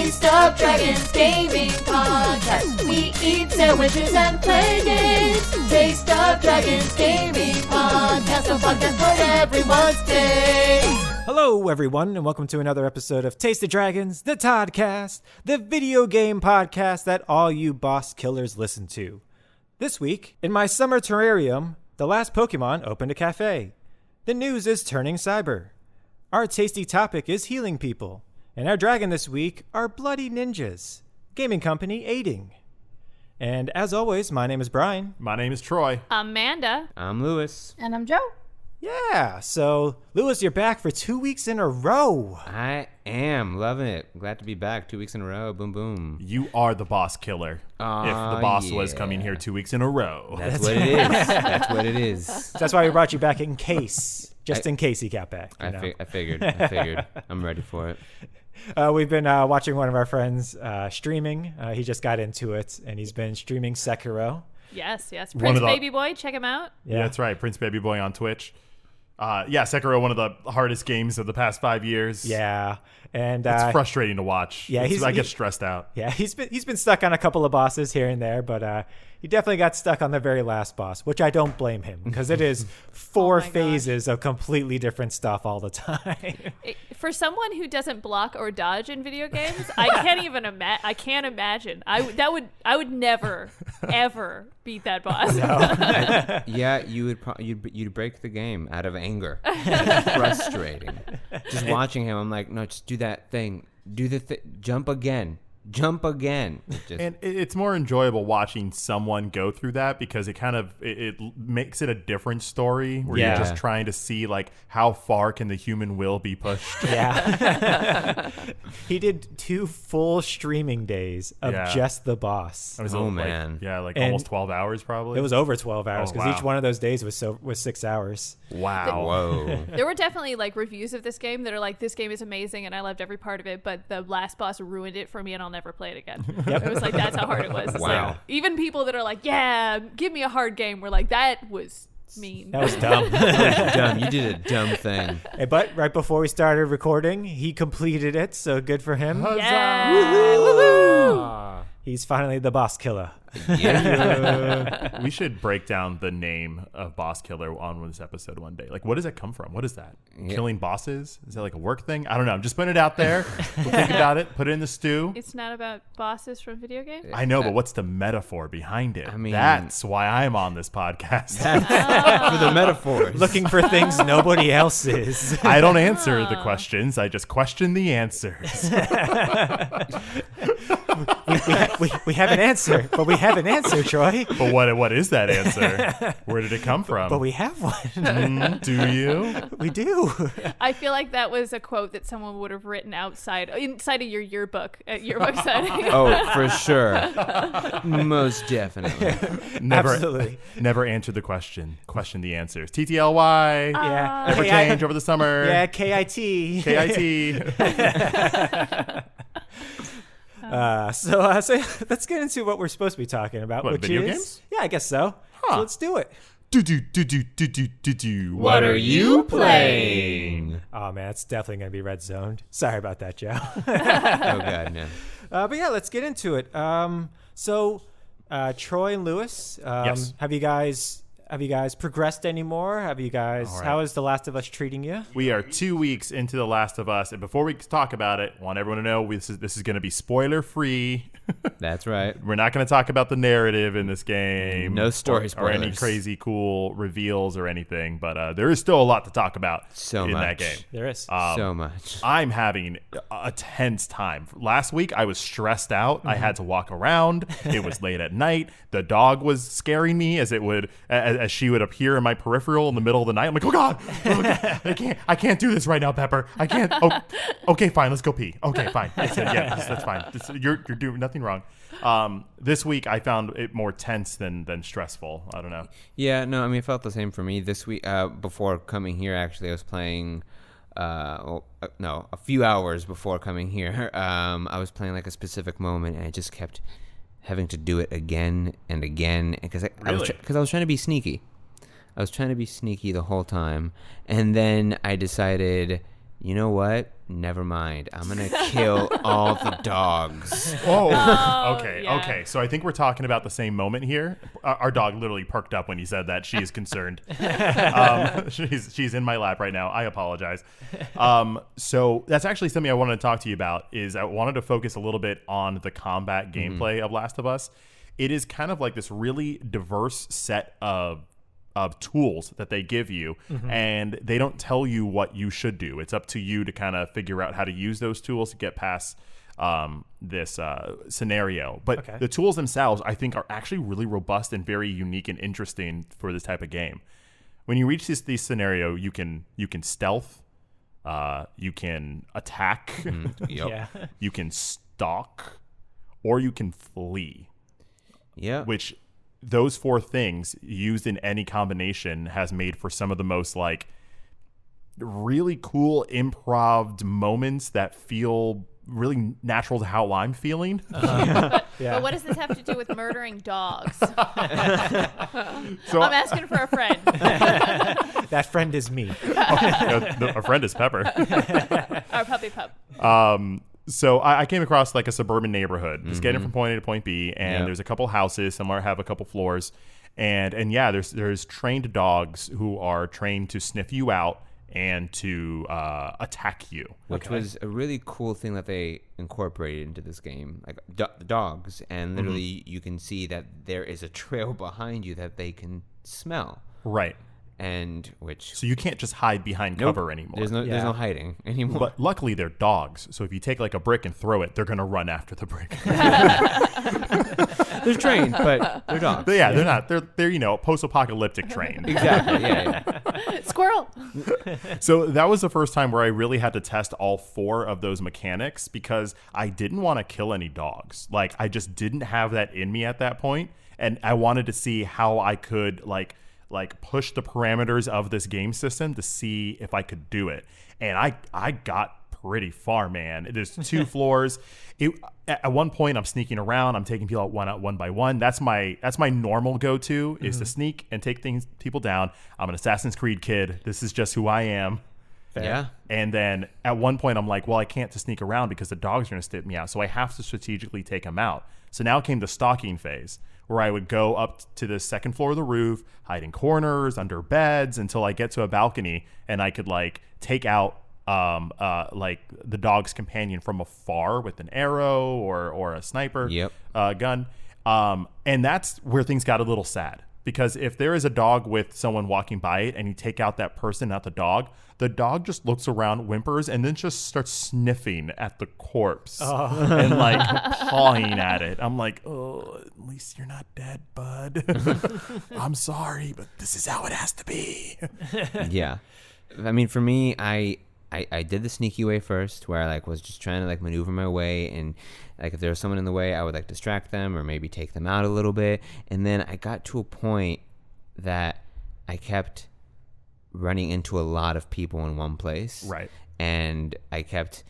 Taste of Dragons gaming podcast. We eat sandwiches and play games. Taste of Dragons gaming podcast. A podcast for everyone's taste. Hello, everyone, and welcome to another episode of Taste of Dragons, the Toddcast, the video game podcast that all you boss killers listen to. This week, in my summer terrarium, the last Pokemon opened a cafe. The news is turning cyber. Our tasty topic is healing people. And our dragon this week are bloody ninjas. Gaming company aiding. And as always, my name is Brian. My name is Troy. Amanda. I'm Lewis. And I'm Joe. Yeah, so Lewis, you're back for 2 weeks in a row. I am loving it. Glad to be back 2 weeks in a row. Boom, boom. You are the boss killer. If the boss was coming here 2 weeks in a row. That's what it is. That's what it is. That's why we brought you back in case. Just in case he got back. I figured. I'm ready for it. We've been watching one of our friends streaming. He just got into it, and he's been streaming Sekiro. Yes. Prince Baby Boy, check him out. Yeah, that's right. Prince Baby Boy on Twitch. Sekiro, one of the hardest games of the past 5 years. Yeah, and it's frustrating to watch. Yeah, I get stressed out. Yeah, he's been stuck on a couple of bosses here and there, but he definitely got stuck on the very last boss, which I don't blame him because it is four phases of completely different stuff all the time. For someone who doesn't block or dodge in video games, I can't even I can't imagine. I would never ever beat that boss. No. Yeah, you'd break the game out of anger. It's frustrating. Just watching him, I'm like, no, just do that thing. Do the jump again. And it's more enjoyable watching someone go through that because it kind of it makes it a different story where you're just trying to see like how far can the human will be pushed. Yeah. He did 2 full streaming days of just the boss. Man. Almost 12 hours probably. It was over 12 hours because each one of those days was 6 hours. Wow. Whoa. There were definitely like reviews of this game that are like, this game is amazing and I loved every part of it, but the last boss ruined it for me and I'll never play it again. It was like, that's how hard it was. Wow. Like, even people that are like, yeah, give me a hard game, were like, that was mean. That was dumb. Dumb. You did a dumb thing. Hey, but right before we started recording, he completed it, so good for him. Huzzah! Yeah. Woohoo! He's finally the boss killer. Yeah. We should break down the name of Boss Killer on this episode one day. Like, what does that come from? What is that? Yeah. Killing bosses? Is that like a work thing? I don't know. I'm just putting it out there. We'll think about it. Put it in the stew. It's not about bosses from video games? I know, but what's the metaphor behind it? I mean, that's why I'm on this podcast. For the metaphors. Looking for things nobody else is. I don't answer the questions. I just question the answers. we have an answer, but we have an answer, Troy. But what is that answer? Where did it come from? But we have one. Do you? We do. I feel like that was a quote that someone would have written inside of your yearbook at your website. Oh, for sure. Most definitely. Absolutely. Never answer the question. Question the answers. TTLY. Yeah. Never change over the summer. Yeah, KIT. KIT. So let's get into what we're supposed to be talking about. What, which video is, games? Yeah, I guess so. Huh. So let's do it. What are you playing? Oh, man, it's definitely going to be red zoned. Sorry about that, Joe. Oh, God, no. But yeah, let's get into it. So Troy and Lewis, Yes. have you guys progressed anymore? How is The Last of Us treating you? We are 2 weeks into The Last of Us, and before we talk about it, I want everyone to know this is going to be spoiler free. That's right. We're not going to talk about the narrative in this game. No story or any spoilers. crazy cool reveals or anything, but there is still a lot to talk about in that game. There is. So much. I'm having a tense time. Last week, I was stressed out. I had to walk around. It was late at night. The dog was scaring me as she would appear in my peripheral in the middle of the night. I'm like, oh God, I can't do this right now, Pepper. I can't. Oh, okay, fine. Let's go pee. Okay, fine. I said, yeah, that's fine. You're doing nothing wrong. This week, I found it more tense than stressful. I don't know. Yeah, no, I mean, it felt the same for me. This week, before coming here, actually, I was playing, a few hours before coming here, I was playing like a specific moment, and I just kept having to do it again and again because I was trying to be sneaky. I was trying to be sneaky the whole time, and then I decided, you know what? Never mind. I'm going to kill all the dogs. Oh, okay, yeah. okay. So I think we're talking about the same moment here. Our dog literally perked up when he said that. She is concerned. She's in my lap right now. I apologize. So that's actually something I wanted to talk to you about. Is I wanted to focus a little bit on the combat gameplay of Last of Us. It is kind of like this really diverse set of tools that they give you, and they don't tell you what you should do. It's up to you to kind of figure out how to use those tools to get past this scenario. But the tools themselves, I think, are actually really robust and very unique and interesting for this type of game. When you reach this scenario, you can stealth, you can attack, you can stalk, or you can flee. Yeah. Which those 4 things used in any combination has made for some of the most like really cool improv moments that feel really natural to how I'm feeling. But what does this have to do with murdering dogs? So I'm asking for a friend. That friend is me. a friend is Pepper. Our puppy pup. So I came across like a suburban neighborhood. Just getting from point A to point B, and there's a couple houses. Some have a couple floors, and yeah, there's trained dogs who are trained to sniff you out and to attack you. Which was a really cool thing that they incorporated into this game, like the dogs, and literally you can see that there is a trail behind you that they can smell. Right. And which so you can't just hide behind cover anymore. There's no hiding anymore. But luckily they're dogs, so if you take like a brick and throw it, they're gonna run after the brick. They're trained, but they're dogs. But they're not. They're post-apocalyptic trained. Exactly. Yeah. Squirrel. So that was the first time where I really had to test all 4 of those mechanics because I didn't want to kill any dogs. Like I just didn't have that in me at that point, and I wanted to see how I could like push the parameters of this game system to see if I could do it. And I got pretty far, man. There's 2 floors. At one point I'm sneaking around, I'm taking people out one by one. That's my normal go-to is to sneak and take people down. I'm an Assassin's Creed kid. This is just who I am. Fair. Yeah. And then at one point I'm like, well, I can't just sneak around because the dogs are going to stick me out. So I have to strategically take them out. So now came the stalking phase, where I would go up to the second floor of the roof, hide in corners, under beds, until I get to a balcony, and I could like take out like the dog's companion from afar with an arrow or a sniper gun. And that's where things got a little sad, because if there is a dog with someone walking by it and you take out that person, not the dog just looks around, whimpers, and then just starts sniffing at the corpse and like pawing at it. I'm like, oh, at least you're not dead, bud. I'm sorry, but this is how it has to be. Yeah. I mean, for me, I did the sneaky way first, where I like was just trying to like maneuver my way, and like if there was someone in the way, I would like distract them or maybe take them out a little bit. And then I got to a point that I kept running into a lot of people in one place. Right. And I kept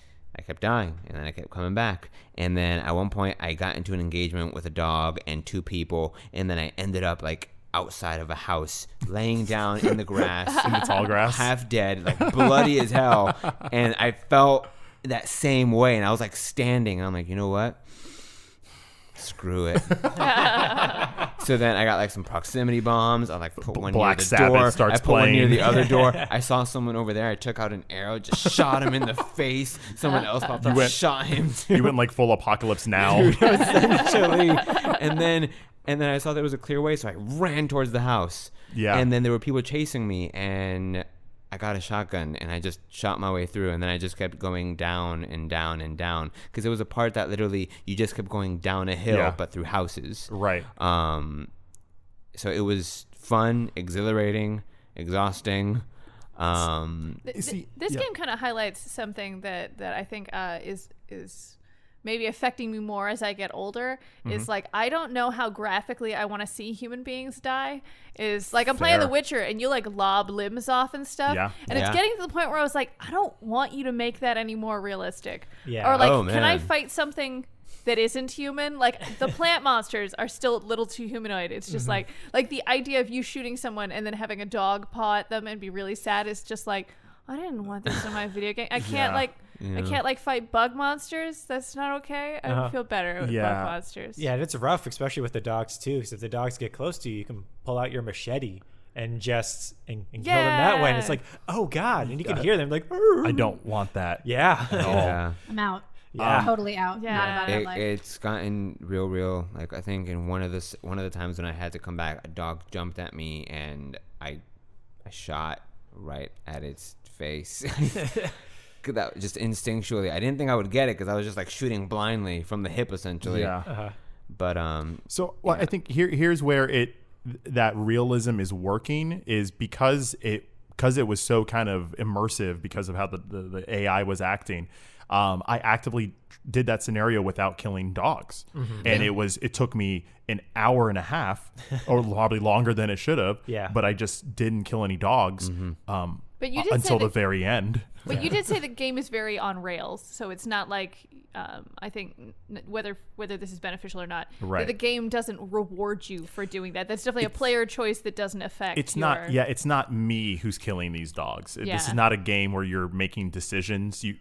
dying, and then I kept coming back. And then at one point I got into an engagement with a dog and 2 people, and then I ended up like outside of a house, laying down in the grass, In the tall grass. half dead, like bloody as hell. And I felt that same way, and I was like standing, and I'm like, you know what? Screw it. So then I got like some proximity bombs. I like put one Black near the Sabbath door. starts I put one near playing. the other door. I saw someone over there. I took out an arrow, just shot him in the face. Someone else popped up, shot him too. You went like full apocalypse now. Essentially. And then I saw there was a clear way, so I ran towards the house. Yeah. And then there were people chasing me, and I got a shotgun, and I just shot my way through, and then I just kept going down and down and down, because it was a part that literally you just kept going down a hill, but through houses. Right. So it was fun, exhilarating, exhausting. This game kind of highlights something that I think is maybe affecting me more as I get older. Is like, I don't know how graphically I want to see human beings die. Is like, I'm playing The Witcher and you like lob limbs off and stuff. Yeah. And it's getting to the point where I was like, I don't want you to make that any more realistic. Yeah. Or like, Oh, can I man. fight something that isn't human? Like, the plant monsters are still a little too humanoid. It's just like the idea of you shooting someone and then having a dog paw at them and be really sad is just like, I didn't want this in my video game. I can't Yeah. I can't fight bug monsters. That's not okay. I would feel better with bug monsters. Yeah, and it's rough, especially with the dogs too. Because if the dogs get close to you, you can pull out your machete and just and kill them that way. And it's like, oh god, and you can hear them like, I don't want that. Yeah. At all. Yeah. I'm out. Yeah. Totally out. Yeah. Not about that life. It's gotten real. Like I think in one of the times when I had to come back, a dog jumped at me and I shot right at its face. That just instinctually, I didn't think I would get it because I was just like shooting blindly from the hip essentially. Yeah. But So I think here's where that realism is working is because it was so kind of immersive because of how the AI was acting. I actively did that scenario without killing dogs, and it took me an hour and a half, or probably longer than it should have. Yeah. But I just didn't kill any dogs. But you did until say the very end. But you did say the game is very on rails, so it's not like I think whether this is beneficial or not, Right. the game doesn't reward you for doing that. That's definitely a player choice that doesn't affect. It's it's not me who's killing these dogs. This Yeah. is not a game where you're making decisions. You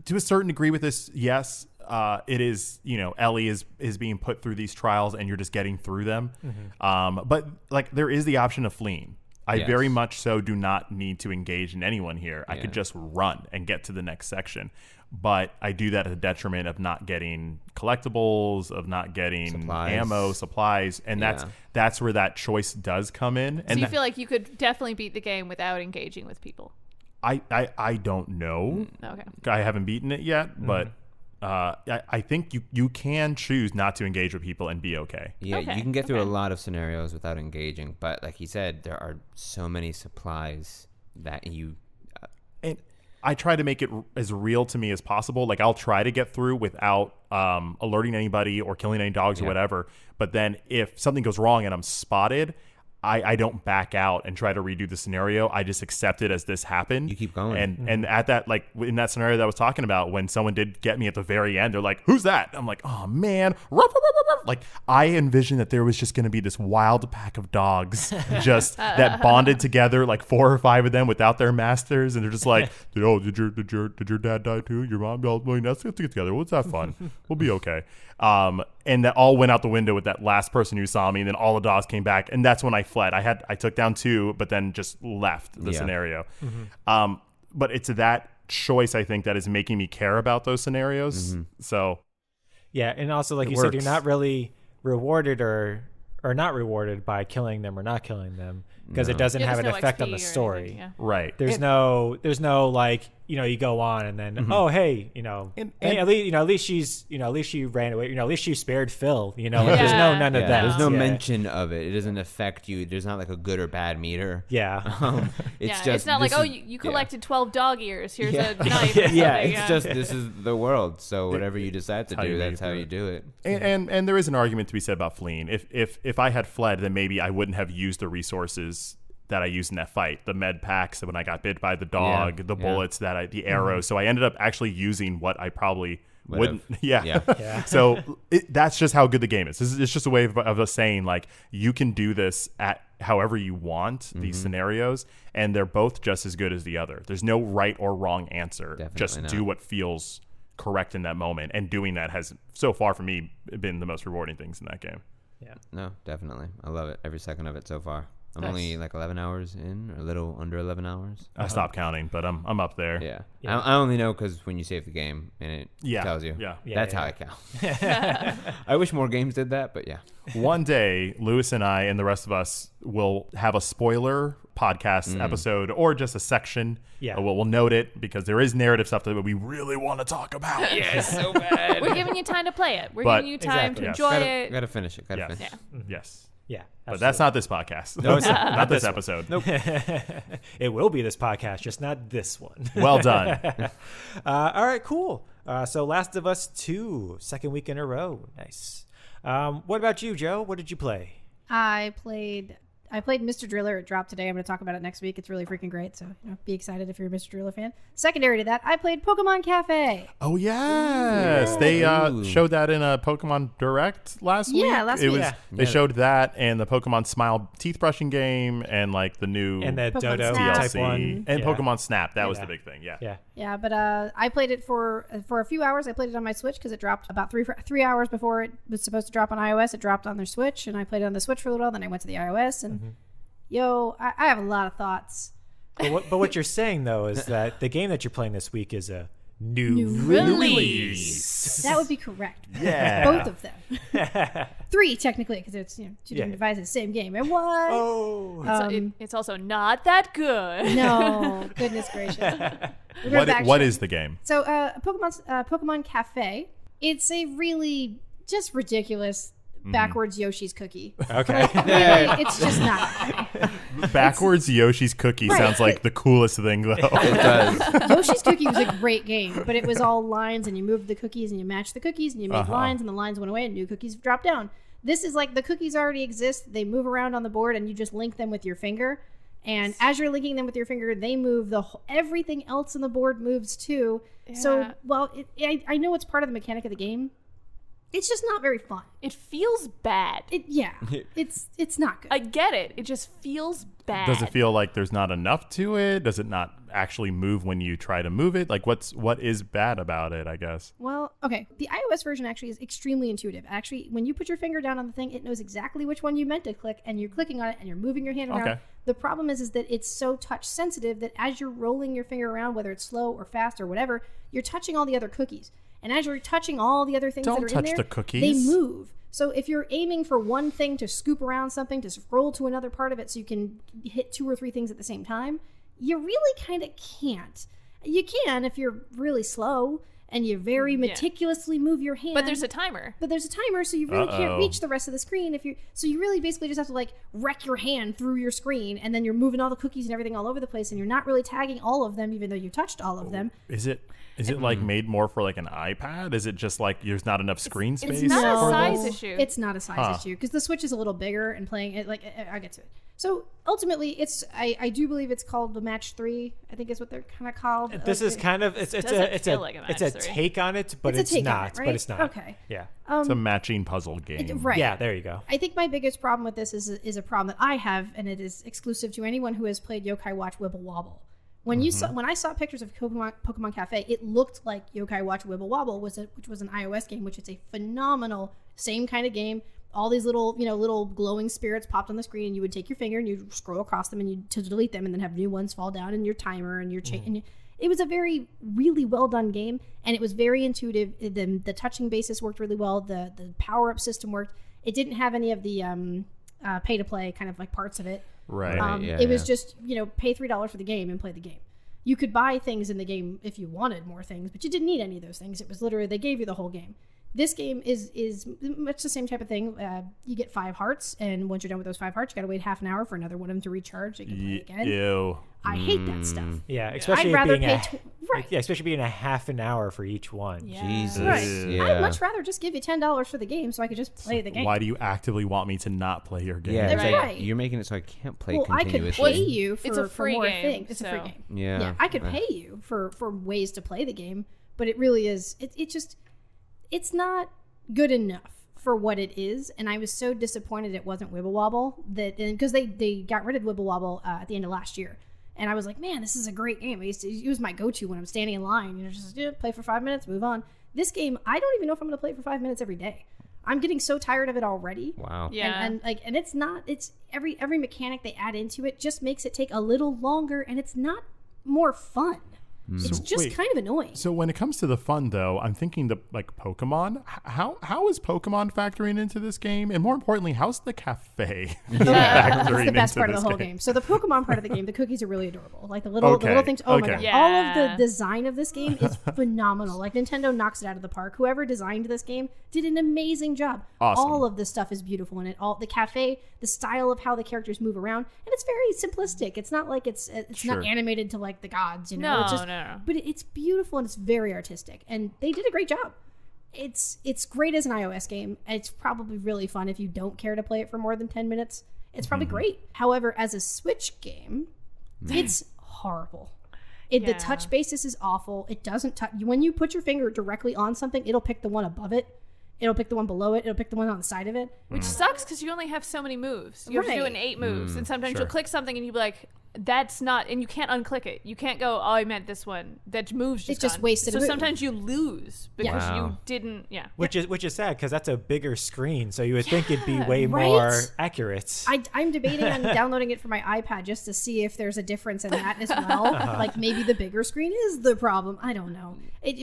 to a certain degree with this, yes, it is. Ellie is being put through these trials, and you're just getting through them. But like there is the option of fleeing. I Yes. very much so do not need to engage in anyone here. I Yeah. could just run and get to the next section. But I do that at the detriment of not getting collectibles, of not getting Supplies. ammo, supplies, and Yeah. that's where that choice does come in. So And you feel like you could definitely beat the game without engaging with people. I don't know. Okay. I haven't beaten it yet, but I think you can choose not to engage with people and be okay. yeah, Okay, you can get through okay. a lot of scenarios without engaging. But like he said, there are so many supplies that you. And I try to make it as real to me as possible. Like I'll try to get through without alerting anybody or killing any dogs or Yeah. whatever. But then if something goes wrong and I'm spotted, I don't back out and try to redo the scenario. I just accept it as this happened. You keep going. And at that, like in that scenario that I was talking about, when someone did get me at the very end, they're like, "Who's that?" I'm like, "Oh man!" Like I envisioned that there was just going to be this wild pack of dogs just that bonded together, like 4 or 5 of them without their masters, and they're just like, "Oh, did your dad die too? Your mom? Well, let's get together. Let's have fun. We'll be okay." And that all went out the window with that last person who saw me, and then all the dogs came back, and that's when I fled. I took down 2, but then just left the scenario. But it's that choice, I think, that is making me care about those scenarios. So Yeah, and also like It you said, works. you're not really rewarded or not rewarded by killing them or not killing them because it doesn't Yeah, have an there's no effect on XP the or story. anything, yeah. right, There's no like you go on and then oh hey hey, at least she ran away, at least she spared Phil, like, there's Yeah. none of Yeah, that. there's no Yeah. mention of it. It doesn't affect you. There's not like a good or bad meter. Yeah. It's not like, this oh, is- you collected 12 dog ears. Here's Yeah. a knife. Or Yeah, something. it's just this is the world. So whatever you decide to how you do, make that's it how through you it. do it. and there is an argument to be said about fleeing. If I had fled, then maybe I wouldn't have used the resources that I used in that fight, the med packs when I got bit by the dog, Yeah, the yeah. bullets the arrows. So I ended up actually using what I probably wouldn't. Yeah. Yeah. So that's just how good the game is. It's just a way of us saying like you can do this at however you want these scenarios, and they're both just as good as the other. There's no right or wrong answer. Definitely just not. do what feels correct in that moment, and doing that has so far for me been the most rewarding things in that game. No, definitely. I love it. Every second of it so far. I'm Nice. only like 11 hours in, or a little under 11 hours. I stopped counting, but I'm up there. Yeah. Yeah. I only know because when you save the game and it tells you. Yeah. That's how I count. I wish more games did that, but yeah. One day, Lewis and I and the rest of us will have a spoiler podcast episode or just a section. Yeah. We'll note it because there is narrative stuff that we really want to talk about. Yes, so bad. We're giving you time to play it. We're But- giving you time Exactly. to Yes. enjoy gotta, it. gotta finish it. Gotta Yes. finish. Yeah. Yes. Yeah. But that's not this podcast. No, it's not. not this one. episode. Nope. It will be this podcast, just not this one. Well done. All right, cool. So Last of Us 2, second week in a row. Nice. What about you, Joe? What did you play? I played I played Mr. Driller. It dropped today. I'm going to talk about it next week. It's really freaking great. So be excited if you're a Mr. Driller fan. Secondary to that, I played Pokemon Cafe. Oh yes, they showed that in a Pokemon Direct last week. Yeah, last week. They showed that and the Pokemon Smile teeth brushing game and like the new and the Pokemon Dodo Snap. type DLC one and Pokemon Snap. That was the big thing. Yeah, but I played it for a few hours. I played it on my Switch because it dropped about three hours before it was supposed to drop on iOS. It dropped on their Switch, and I played it on the Switch for a little while. Then I went to the iOS, and I have a lot of thoughts. But what you're saying though is that the game that you're playing this week is a new release. That would be correct. Yeah. Both of them. 3 technically, because it's 2 different devices, same game. And what? Oh. It's also not that good. No, goodness gracious. What is the game? So Pokemon Cafe. It's a really just ridiculous backwards Yoshi's cookie. Okay. Really, it's just not. Backwards Yoshi's Cookie sounds like the coolest thing though. It does. Yoshi's Cookie was a great game, but it was all lines, and you moved the cookies, and you matched the cookies, and you made lines, and the lines went away, and new cookies dropped down. This is like the cookies already exist. They move around on the board, and you just link them with your finger. And as you're linking them with your finger, they move. Everything else on the board moves too. Yeah. So, I know it's part of the mechanic of the game. It's just not very fun. It feels bad. It's not good. I get it. It just feels bad. Does it feel like there's not enough to it? Does it not actually move when you try to move it? Like what is bad about it, I guess? Well, okay. The iOS version actually is extremely intuitive. Actually, when you put your finger down on the thing, it knows exactly which one you meant to click, and you're clicking on it, and you're moving your hand around. Okay. The problem is that it's so touch sensitive that as you're rolling your finger around, whether it's slow or fast or whatever, you're touching all the other cookies. And as you're touching all the other things that are in there, Don't touch the cookies. They move. So if you're aiming for one thing to scoop around something, to scroll to another part of it so you can hit 2 or 3 things at the same time, you really kind of can't. You can if you're really slow and you very meticulously move your hand. But there's a timer. So you really can't reach the rest of the screen so you really basically just have to like wreck your hand through your screen, and then you're moving all the cookies and everything all over the place, and you're not really tagging all of them even though you touched all of them. Is it like made more for like an iPad? Is it just like there's not enough screen space? It's not for a size this? issue. It's not a size issue because the Switch is a little bigger, and playing it, like, I'll get to it. So ultimately, I do believe it's called the Match 3. I think is what they're kind of called. This is kind of it's a take on it, but it's not. Right? But it's not. Okay. Yeah. It's a matching puzzle game. Right. Yeah. There you go. I think my biggest problem with this is a problem that I have, and it is exclusive to anyone who has played Yokai Watch Wibble Wobble. When I saw pictures of Pokemon Cafe, it looked like Yokai Watch Wibble Wobble, which was an iOS game, which is a phenomenal same kind of game. All these little glowing spirits popped on the screen, and you would take your finger and you'd scroll across them and you to delete them, and then have new ones fall down in your timer and your chain. It was a really well done game, and it was very intuitive. The touching basis worked really well. The power up system worked. It didn't have any of the pay to play kind of like parts of it. Right. It was just pay $3 for the game and play the game. You could buy things in the game if you wanted more things, but you didn't need any of those things. It was literally they gave you the whole game. This game is much the same type of thing. You get 5 hearts, and once you're done with those 5 hearts, you got to wait half an hour for another one of them to recharge. So you can play again. Ew. I hate that stuff. Yeah, especially I'd rather being pay especially being a half an hour for each one. Yeah. Jesus. Right. Yeah. I'd much rather just give you $10 for the game so I could just play the game. Why do you actively want me to not play your game? Yeah, That's it's like, right. you're making it so I can't play Well, I could continuously. pay you for, It's a free more game, things. It's a free so- game. Yeah. I could pay you for ways to play the game, but it really is. It's not good enough for what it is, and I was so disappointed it wasn't Wibble Wobble because they got rid of Wibble Wobble at the end of last year, and I was like, man, this is a great game. I used to use my go-to when I'm standing in line. Just play for 5 minutes, move on. This game, I don't even know if I'm going to play it for 5 minutes every day. I'm getting so tired of it already. Wow. Yeah. And it's not. It's every mechanic they add into it just makes it take a little longer, and it's not more fun. It's So, just wait. kind of annoying. So when it comes to the fun, though, I'm thinking like Pokemon. How is Pokemon factoring into this game? And more importantly, how's the cafe That's factoring the best into part of this the whole game. So the Pokemon part of the game, the cookies are really adorable. Like the little things. Oh my god! Okay. All of Yeah. the design of this game is phenomenal. Like Nintendo knocks it out of the park. Whoever designed this game did an amazing job. Awesome. All of the stuff is beautiful in it. All the cafe, the style of how the characters move around, and it's very simplistic. It's not like it's Sure. not animated to like the gods. No, it's just, no. But it's beautiful and it's very artistic, and they did a great job. It's great as an iOS game. It's probably really fun if you don't care to play it for more than 10 minutes. it's probably great. However, as a Switch game, it's horrible. The touch basis is awful. It doesn't touch. When you put your finger directly on something, it'll pick the one above it. It'll pick the one below it. It'll pick the one on the side of it. Which sucks because you only have so many moves. You have to do an 8 moves. And sometimes you'll click something and you'll be like, that's not, and you can't unclick it. You can't go, oh, I meant this one. That move's just just wasted a So move. sometimes you lose because you didn't, Which is sad because that's a bigger screen, so you would think it'd be way more accurate. I'm debating on downloading it for my iPad just to see if there's a difference in that as well. Like maybe the bigger screen is the problem. I don't know.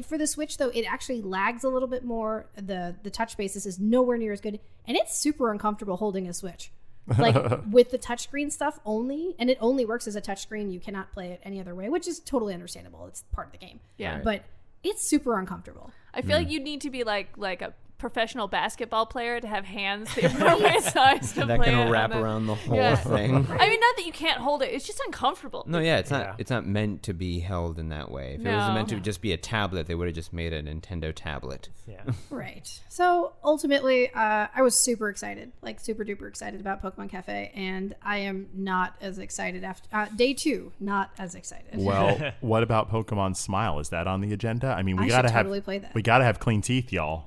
For the Switch though, it actually lags a little bit more. The touch basis is nowhere near as good, and it's super uncomfortable holding a Switch. Like with the touchscreen stuff only, and it only works as a touchscreen. You cannot play it any other way, which is totally understandable. It's part of the game. Yeah. But it's super uncomfortable. I feel like you need to be like a professional basketball player to have hands the appropriate size to that play can it wrap on around the whole thing. I mean, not that you can't hold it. It's just uncomfortable. No, it's not. It's not meant to be held in that way. If it was meant to just be a tablet, they would have just made a Nintendo tablet. Yeah. Right. So ultimately, I was super excited, like super duper excited about Pokemon Cafe, and I am not as excited after day 2. Not as excited. Well, what about Pokemon Smile? Is that on the agenda? I mean, we I gotta should have totally play that. we gotta have clean teeth, y'all.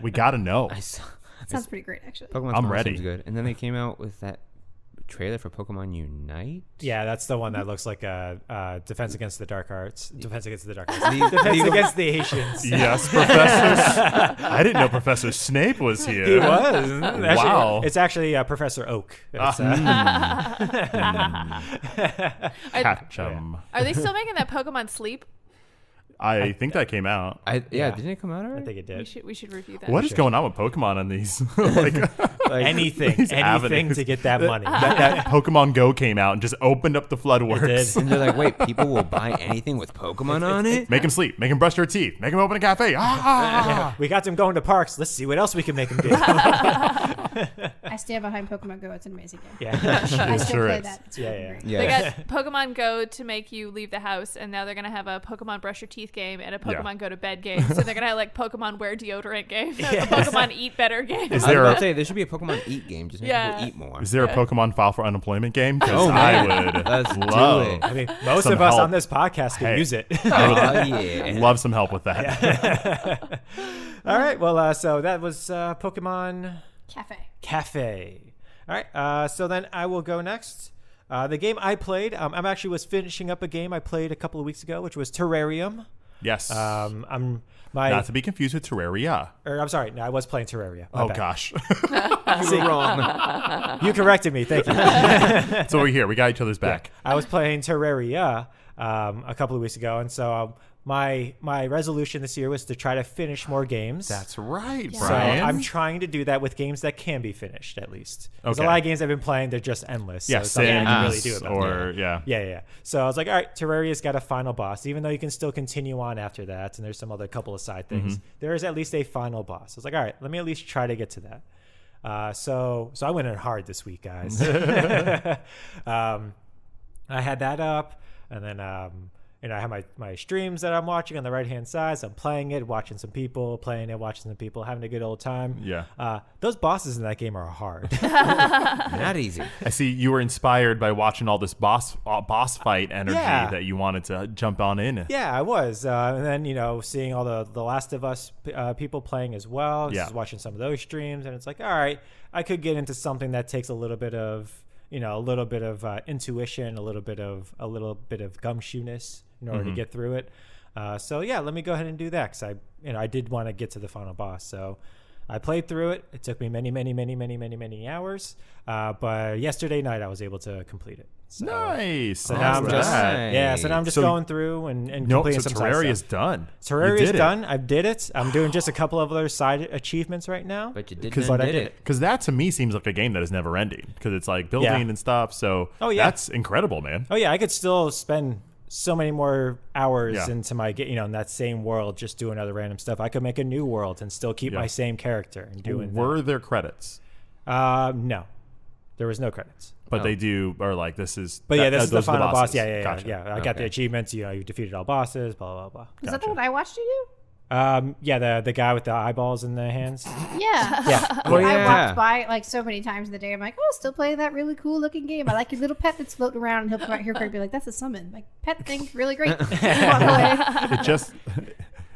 We gotta know. Sounds pretty great, actually. Pokemon I'm Smile ready. seems good. And then they came out with that trailer for Pokemon Unite. Yeah, that's the one that looks like a Defense Against the Dark Arts. Defense Against the Dark Arts. Legal- Defense Against the Asians. Yes, Professor. I didn't know Professor Snape was here. He was. Actually, Wow. It's actually Professor Oak. It's, Catch 'em. Are they still making that Pokemon Sleep? I think that came out. Didn't it come out I already? think it did. We should review that. What is going on with Pokemon on these? like Anything avenues. to get that money. that Pokemon Go came out and just opened up the floodworks. And they're like, wait, people will buy anything with Pokemon on it? Make them sleep. Make them brush their teeth. Make them open a cafe. Ah! We got them going to parks. Let's see what else we can make them do. I stand behind Pokemon Go. It's an amazing game. Yeah. I still sure play is. that. It's Yeah, fucking yeah. great. Yeah. They got Pokemon Go to make you leave the house, and now they're gonna have a Pokemon Brush Your Teeth game and a Pokemon Go to Bed game. So they're gonna have like Pokemon Wear Deodorant game, a Pokemon Eat Better game. Is I was there about to a, say there should be a Pokemon Eat game. Just make people eat more. is there a Pokemon file for unemployment game? Because Oh, I man. would Let's do love, it. I mean, most Some of us help. on this podcast can Hey. use it. Oh, yeah. love some help with that. All right. Well, so that was Pokemon Cafe. All right. So then I will go next. The game I played, I'm actually was finishing up a game I played a couple of weeks ago, which was Terrarium. Yes. Not to be confused with Terraria. I'm sorry. No, I was playing Terraria. My Oh, bad. gosh. You were wrong. You corrected me. Thank you. So we're here. We got each other's back. I was playing Terraria a couple of weeks ago, and so my resolution this year was to try to finish more games. That's right, So Brian. I'm trying to do that with games that can be finished, at least. There's Okay. a lot of games I've been playing, they're just endless. yeah, so it's something I can really Sims do about or, that. Yeah. So I was like, all right, Terraria's got a final boss, even though you can still continue on after that, and there's some other couple of side things. There is at least a final boss. I was like, all right, let me at least try to get to that. So I went in hard this week, guys. I had that up, and then I have my streams that I'm watching on the right hand side. So I'm playing it, watching some people, playing it, watching some people, having a good old time. Yeah. Those bosses in that game are hard. Not easy. I see you were inspired by watching all this boss fight energy Yeah. that you wanted to jump on in. Yeah, I was. And then, seeing all the Last of Us people playing as well. Just watching some of those streams. And it's like, all right, I could get into something that takes a little bit of intuition, a little bit of gumshoeness in order to get through it. So yeah, let me go ahead and do that, because I did want to get to the final boss. So I played through it. It took me many hours, but yesterday night I was able to complete it. So, Nice. So now I'm just Nice. so now I'm just going through and completing so some side Terraria's stuff. done. Terraria's You did it. done. I did it. I'm doing just a couple of other side achievements right now. But you did But I did did it. Because that to me seems like a game that is never ending. Because it's like building and stuff. So that's incredible, man. Oh yeah, I could still spend so many more hours Yeah. into my in that same world, just doing other random stuff. I could make a new world and still keep my same character and doing Were there credits? no, there was no credits. But they do, or like this is. But this is the those are final boss. bosses. Yeah. Gotcha. I got the achievements. You defeated all bosses. Blah blah blah. Is that the one I watched you Yeah, the guy with the eyeballs in the hands. Yeah. Yeah. Oh, I yeah. walked by like so many times in the day. I'm like, oh, still playing that really cool looking game. I like your little pet that's floating around. And he'll come out here and be like, that's a summon. Like, pet thing, really great. Walk away.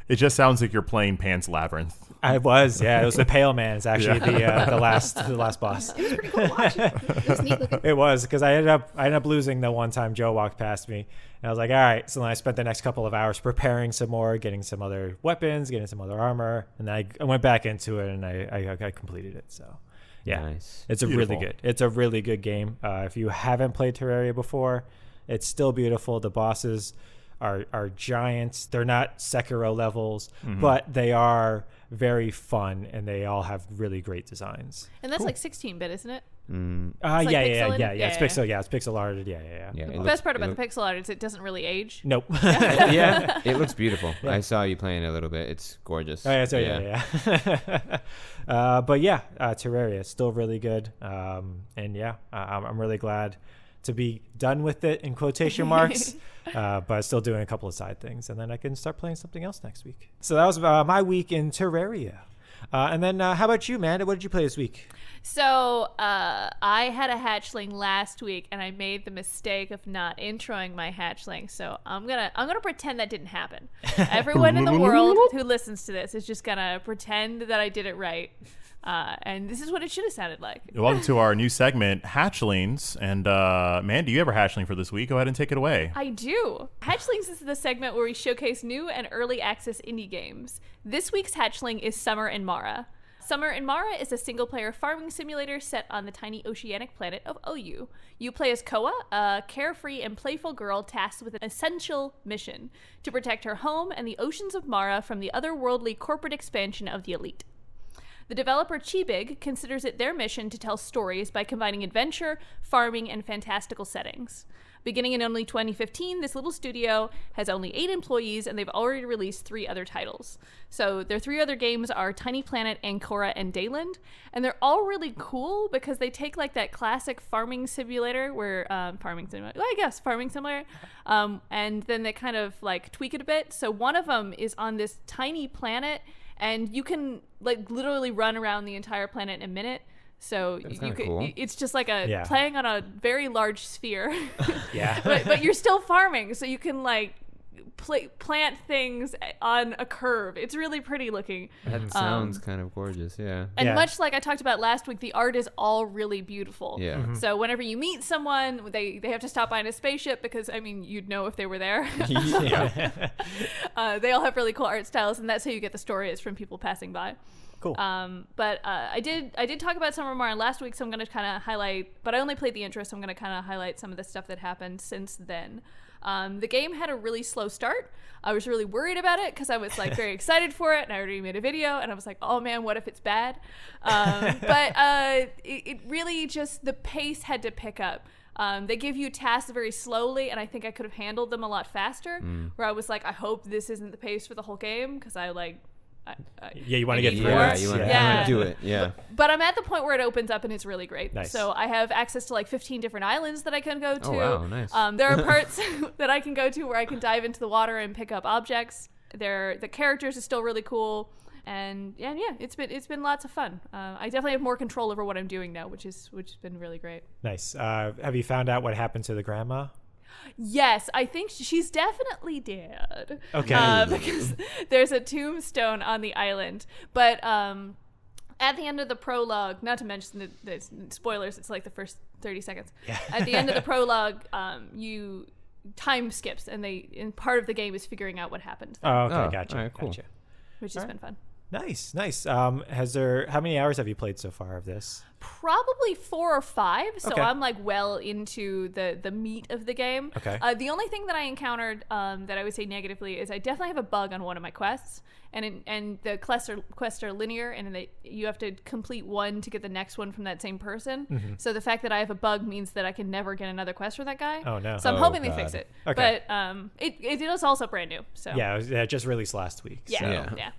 It just sounds like you're playing Pan's Labyrinth. I was, yeah. It was the Pale Man. It's actually the last boss. It was pretty cool to watch. It was neat looking. It was because I ended up losing the one time Joe walked past me, and I was like, all right. So then I spent the next couple of hours preparing some more, getting some other weapons, getting some other armor, and then I went back into it and I completed it. So yeah, Nice. it's a really good game. If you haven't played Terraria before, it's still beautiful. The bosses are giants. They're not Sekiro levels, but they are very fun, and they all have really great designs. And that's like 16-bit, isn't it? Yeah. It's pixel arted. Yeah. The best part about the pixel art is it doesn't really age. Nope. Yeah, it looks beautiful. I saw you playing it a little bit. It's gorgeous. Oh, yeah. But yeah, Terraria is still really good. And yeah, I'm really glad to be done with it in quotation marks, but still doing a couple of side things, and then I can start playing something else next week. So that was my week in Terraria. And then how about you, Amanda? What did you play this week? So I had a hatchling last week, and I made the mistake of not introing my hatchling. So I'm gonna pretend that didn't happen. Everyone in the world who listens to this is just gonna pretend that I did it right. And this is what it should have sounded like. Welcome to our new segment, Hatchlings. And man, do you have a hatchling for this week? Go ahead and take it away. I do. Hatchlings is the segment where we showcase new and early access indie games. This week's hatchling is Summer in Mara. Summer in Mara is a single-player farming simulator set on the tiny oceanic planet of Oyu. You play as Koa, a carefree and playful girl tasked with an essential mission to protect her home and the oceans of Mara from the otherworldly corporate expansion of the elite. The developer Chibig considers it their mission to tell stories by combining adventure, farming, and fantastical settings. Beginning in only 2015, this little studio has only 8 employees, and they've already released 3 other titles. So their 3 other games are Tiny Planet, Ancora, and Dayland, and they're all really cool because they take like that classic farming simulator farming simulator, and then they kind of like tweak it a bit. So one of them is on this tiny planet, and you can like literally run around the entire planet in a minute. So cool. It's just like playing on a very large sphere. Yeah. but you're still farming, so you can like plant things on a curve. It's really pretty looking. That sounds kind of gorgeous, yeah. And much like I talked about last week, the art is all really beautiful. Yeah. Mm-hmm. So whenever you meet someone, they have to stop by in a spaceship because, I mean, you'd know if they were there. Yeah. They all have really cool art styles, and that's how you get the stories from people passing by. Cool. But I did talk about Summer Mara last week, so I'm going to kind of highlight, but I only played the intro, so I'm going to kind of highlight some of the stuff that happened since then. The game had a really slow start. I was really worried about it because I was like very excited for it, and I already made a video, and I was like, oh man, what if it's bad? But it really just, the pace had to pick up. They give you tasks very slowly, and I think I could have handled them a lot faster, where I was like, I hope this isn't the pace for the whole game, because I like... you want to get through Yeah, it. you want to do it, yeah. But I'm at the point where it opens up and it's really great. Nice. So I have access to like 15 different islands that I can go to. Oh, wow, nice. There are parts that I can go to where I can dive into the water and pick up objects. The characters are still really cool. And yeah, it's been lots of fun. I definitely have more control over what I'm doing now, which has been really great. Nice. Have you found out what happened to the grandma? Yes, I think she's definitely dead. Okay. Because there's a tombstone on the island. But at the end of the prologue, not to mention the spoilers, it's like the first 30 seconds. Yeah. At the end of the prologue, you time skips, and part of the game is figuring out what happened, Oh, okay. Oh, Gotcha. all right, cool. Gotcha. which has been fun. Nice. How many hours have you played so far of this? Probably 4 or 5, so Okay. I'm like well into the meat of the game. Okay. The only thing that I encountered that I would say negatively is I definitely have a bug on one of my quests, and the quests are linear, and you have to complete one to get the next one from that same person. Mm-hmm. So the fact that I have a bug means that I can never get another quest from that guy. Oh, no. So I'm Oh, hoping they God. fix it. Okay. But it is also brand new. So Yeah, it just released last week. yeah, So. yeah.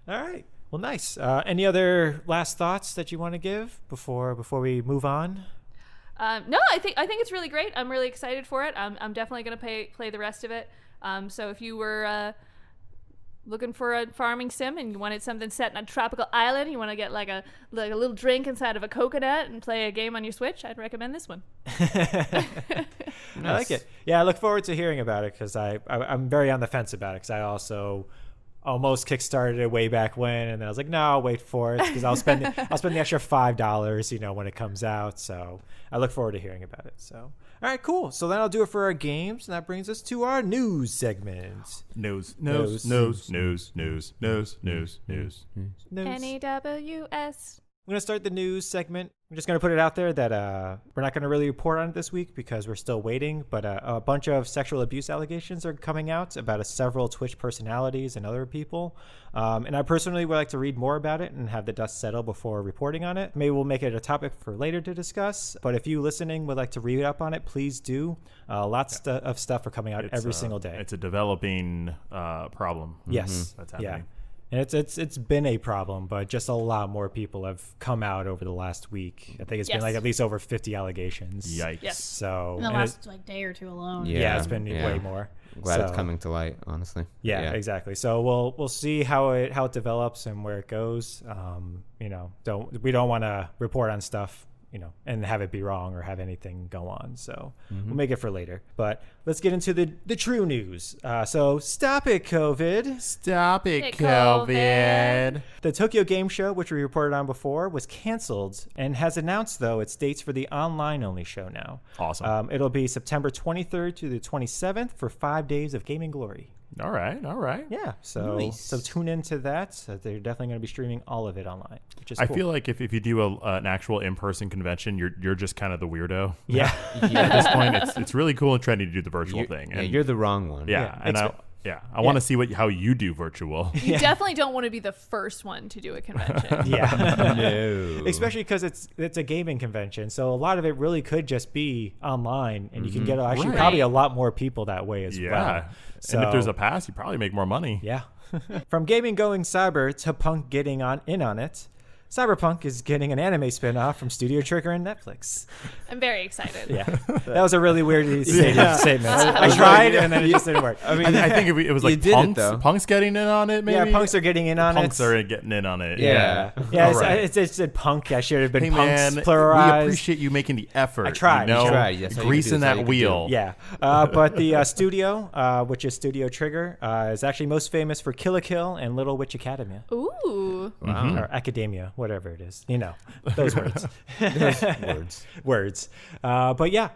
All right. Well, nice. Any other last thoughts that you want to give before we move on? No, I think it's really great. I'm really excited for it. I'm definitely going to play the rest of it. So if you were looking for a farming sim and you wanted something set in a tropical island, you want to get like a little drink inside of a coconut and play a game on your Switch, I'd recommend this one. I like it. Yeah, I look forward to hearing about it because I'm very on the fence about it because I also almost kickstarted it way back when, and then I was like, no, I'll wait for it because I'll spend the extra $5, when it comes out. So I look forward to hearing about it. So all right, cool. So then I'll do it for our games, and that brings us to our news segment. News. NEWS. I'm going to start the news segment. I'm just going to put it out there that we're not going to really report on it this week because we're still waiting. But a bunch of sexual abuse allegations are coming out about several Twitch personalities and other people. And I personally would like to read more about it and have the dust settle before reporting on it. Maybe we'll make it a topic for later to discuss. But if you listening would like to read up on it, please do. Lots of stuff are coming out every single day. It's a developing problem. Yes. That's happening. Yeah. And it's been a problem, but just a lot more people have come out over the last week. I think it's been like at least over 50 allegations. Yikes. Yes. So In the last day or two alone. yeah, it's been way more. Glad it's coming to light, honestly. Yeah, exactly. So we'll see how it develops and where it goes. We don't want to report on stuff, and have it be wrong or have anything go on. So we'll make it for later. But let's get into the true news. So stop it, COVID. Stop it, Hey, COVID. The Tokyo Game Show, which we reported on before, was canceled and has announced, though, its dates for the online-only show now. Awesome. It'll be September 23rd to the 27th for 5 days of gaming glory. All right. Yeah, so Nice. tune into that. They're definitely going to be streaming all of it online, which is I cool. feel like if you do an actual in-person convention, you're just kind of the weirdo. Yeah. At this point, it's really cool and trendy to do the virtual thing. Yeah, And you're the wrong one. I want to see how you do virtual. You definitely don't want to be the first one to do a convention. Yeah. No. Especially because it's a gaming convention, so a lot of it really could just be online, and you can get actually probably a lot more people that way as well. Yeah. So, And if there's a pass, you probably make more money. yeah. From gaming going cyber to punk getting in on it, Cyberpunk is getting an anime spin-off from Studio Trigger and Netflix. I'm very excited. Yeah, that was a really weird statement. I tried, and then it just didn't work. I mean, I think it was like did it, punks. though. Punks getting in on it, maybe? Yeah, punks are getting in on Punks it. are getting in on it. Yeah. Yeah, All right. it said punk. I should have been Hey, punks man, pluralized. we appreciate you making the effort. I tried. You know? You tried. That's all you Greasing could do. That's all that you could wheel. do. Yeah, but the studio, which is Studio Trigger, is actually most famous for Kill la Kill and Little Witch Academia. Ooh. Wow. Or Academia, whatever it is. Those words. Words. But yeah,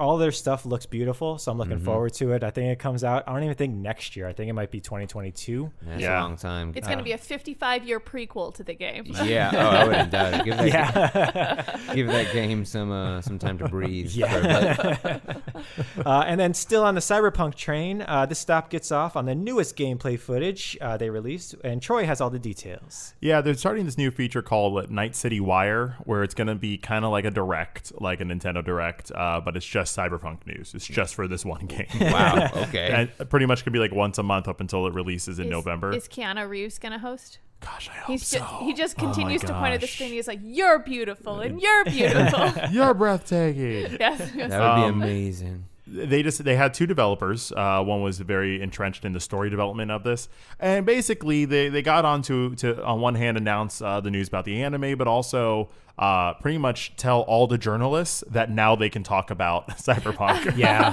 all their stuff looks beautiful, so I'm looking forward to it. I think it comes out, I don't even think next year. I think it might be 2022. That's Yeah. a long time. It's going to be a 55-year prequel to the game. Yeah. Oh, I wouldn't doubt it. Give that game some time to breathe. Yeah. And then still on the Cyberpunk train, this stop gets off on the newest gameplay footage they released, and Troy has all the details. Yeah, they're starting this new feature called Night City Wire, where it's going to be kind of like a direct, like a Nintendo Direct, but it's just Cyberpunk news. It's just for this one game. Wow. Okay. And it pretty much could be like once a month up until it releases in November. Is Keanu Reeves going to host? Gosh, I hope so. He just Oh my continues to point at the gosh. screen. He's like, "You're beautiful, and you're beautiful." You're breathtaking. Yes. That would be amazing. They had two developers. One was very entrenched in the story development of this, and basically they got on to on one hand announce the news about the anime, but also pretty much tell all the journalists that now they can talk about Cyberpunk. Yeah.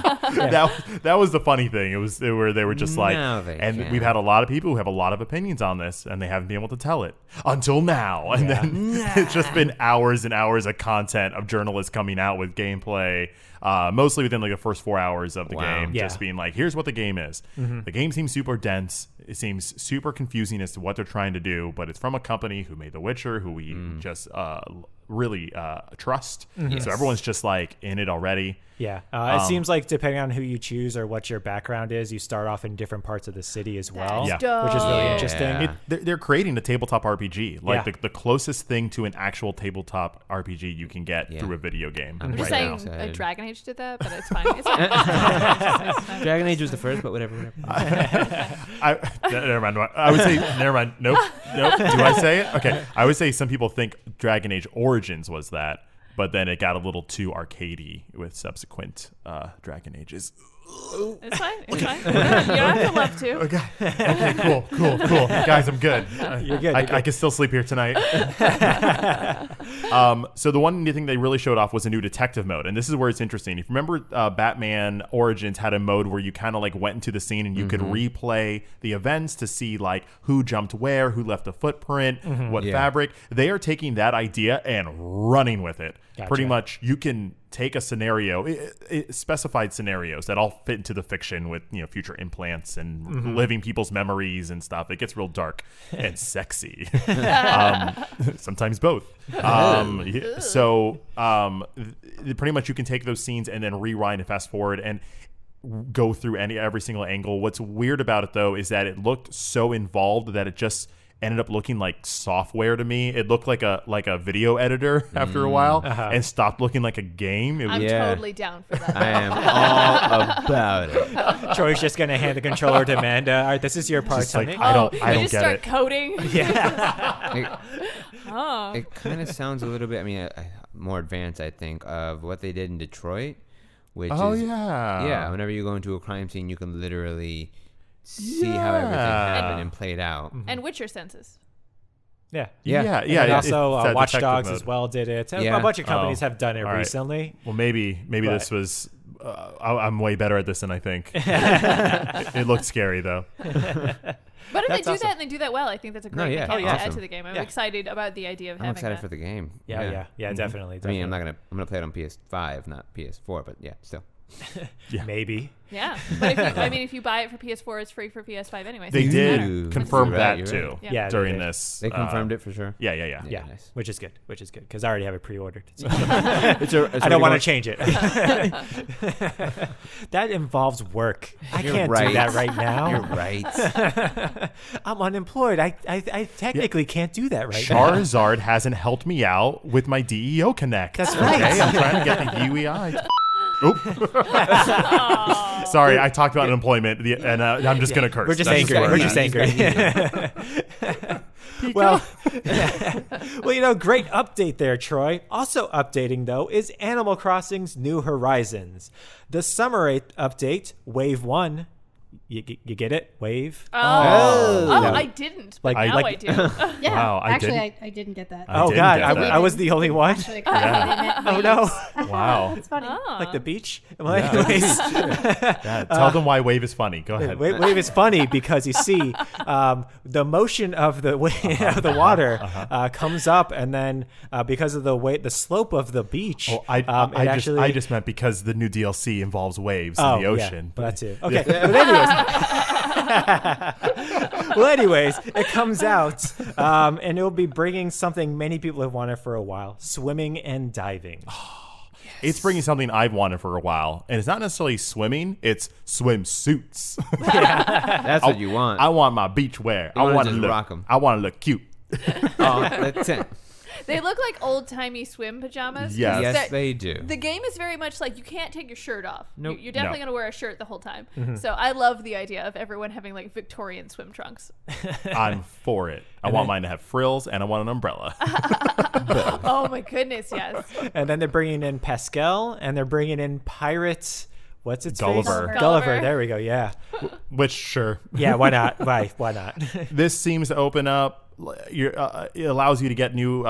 that was the funny thing. They were just like, Now they and can. we've had a lot of people who have a lot of opinions on this, and they haven't been able to tell it until now. And then it's just been hours and hours of content of journalists coming out with gameplay. Mostly within like the first 4 hours of the game, Yeah. just being like, here's what the game is. The game seems super dense. It seems super confusing as to what they're trying to do, but it's from a company who made The Witcher, who we just really trust. So everyone's just like in it already. Yeah. It seems like depending on who you choose or what your background is, you start off in different parts of the city as well, That's Yeah. which is really dope. interesting. They're creating a tabletop RPG, like Yeah. the closest thing to an actual tabletop RPG you can get Yeah. through a video game. I'm I'm just right saying now. Excited. Dragon Age did that, but it's fine. It's fine. Dragon Age was the first, but whatever. Never mind. I would say, never mind. Nope. Do I say it? Okay. I would say some people think Dragon Age Origins was that, but then it got a little too arcadey with subsequent Dragon Ages. It's fine. It's fine. You don't have to love to. Okay, cool. Guys, I'm good. You're good. I can still sleep here tonight. So the one new thing they really showed off was a new detective mode, and this is where it's interesting. If you remember, Batman Origins had a mode where you kind of like went into the scene and you could replay the events to see like who jumped where, who left a footprint, what fabric. They are taking that idea and running with it. Gotcha. Pretty much, you can take a scenario, specified scenarios that all fit into the fiction with future implants and living people's memories and stuff. It gets real dark and sexy. Sometimes both. Pretty much you can take those scenes and then rewind and fast forward and go through every single angle. What's weird about it though is that it looked so involved that it just ended up looking like software to me. It looked like a video editor after a while and stopped looking like a game. I'm totally down for that. I am all about it. Troy's just gonna hand the controller to Amanda. All right, this is your part, honey. I don't you get just start it. coding. Yeah. It kind of sounds a little bit, more advanced, I think, of what they did in Detroit, which whenever you go into a crime scene, you can literally see how everything happened and played out. And Witcher senses. Yeah. And also, it's that Watch detective Dogs mode. as well did it. Yeah. A bunch of companies have done it all right. recently. Well, maybe this was. I'm way better at this than I think. It looked scary though. But if That's they do awesome. that and they do that well, I think that's a great mechanic to add to the game. I'm excited about the idea of I'm having excited that. for the game. Yeah, definitely. I mean, I'm gonna play it on PS5, not PS4, but yeah, still. Maybe. Yeah, but if you buy it for PS4, it's free for PS5 anyway. They so it did doesn't matter. confirm You're that right, too. you're right. Yeah, during they did. this. They confirmed it for sure. Yeah, nice. which is good because I already have it pre-ordered. So. It's I don't want to change it. That involves work. I can't do that right now. You're right. I'm unemployed. I technically can't do that right now. Charizard hasn't helped me out with my DEO Connect. That's right. Okay, I'm trying to get the UEI. Oop. Sorry, I talked about unemployment, and I'm just gonna curse. We're just That's angry. where We're I'm just at. angry. Well, great update there, Troy. Also updating, though, is Animal Crossing's New Horizons. The summer update, Wave 1. You get it? Wave? I didn't. But now I do. Yeah. Wow, I didn't get that. Oh, didn't God. get that. I was the only one? Actually, oh no. Wow. It's funny. Like the beach? Well, Yeah. anyways. Tell them why Wave is funny. Go ahead. Wave is funny because you see the motion of the of the water comes up, and then because of the slope of the beach, I just meant because the new DLC involves waves in the ocean. Yeah, that too. Okay, but anyways, it comes out, and it will be bringing something many people have wanted for a while: swimming and diving. It's bringing something I've wanted for a while, and it's not necessarily swimming; it's swimsuits. That's what you want. I want my beach wear. I wanna want to just look. rock 'em. I want to look cute. That's it. They look like old-timey swim pajamas. Yes. Yes, they do. The game is very much like you can't take your shirt off. Nope. You're definitely going to wear a shirt the whole time. So I love the idea of everyone having like Victorian swim trunks. I'm for it. I want mine to have frills, and I want an umbrella. Oh my goodness, yes. And then they're bringing in Pascal, and they're bringing in Pirates. What's its Gulliver. face? Gulliver. There we go. Yeah. Which, sure. Yeah. Why not? Why not? This seems to open up. It allows you to get new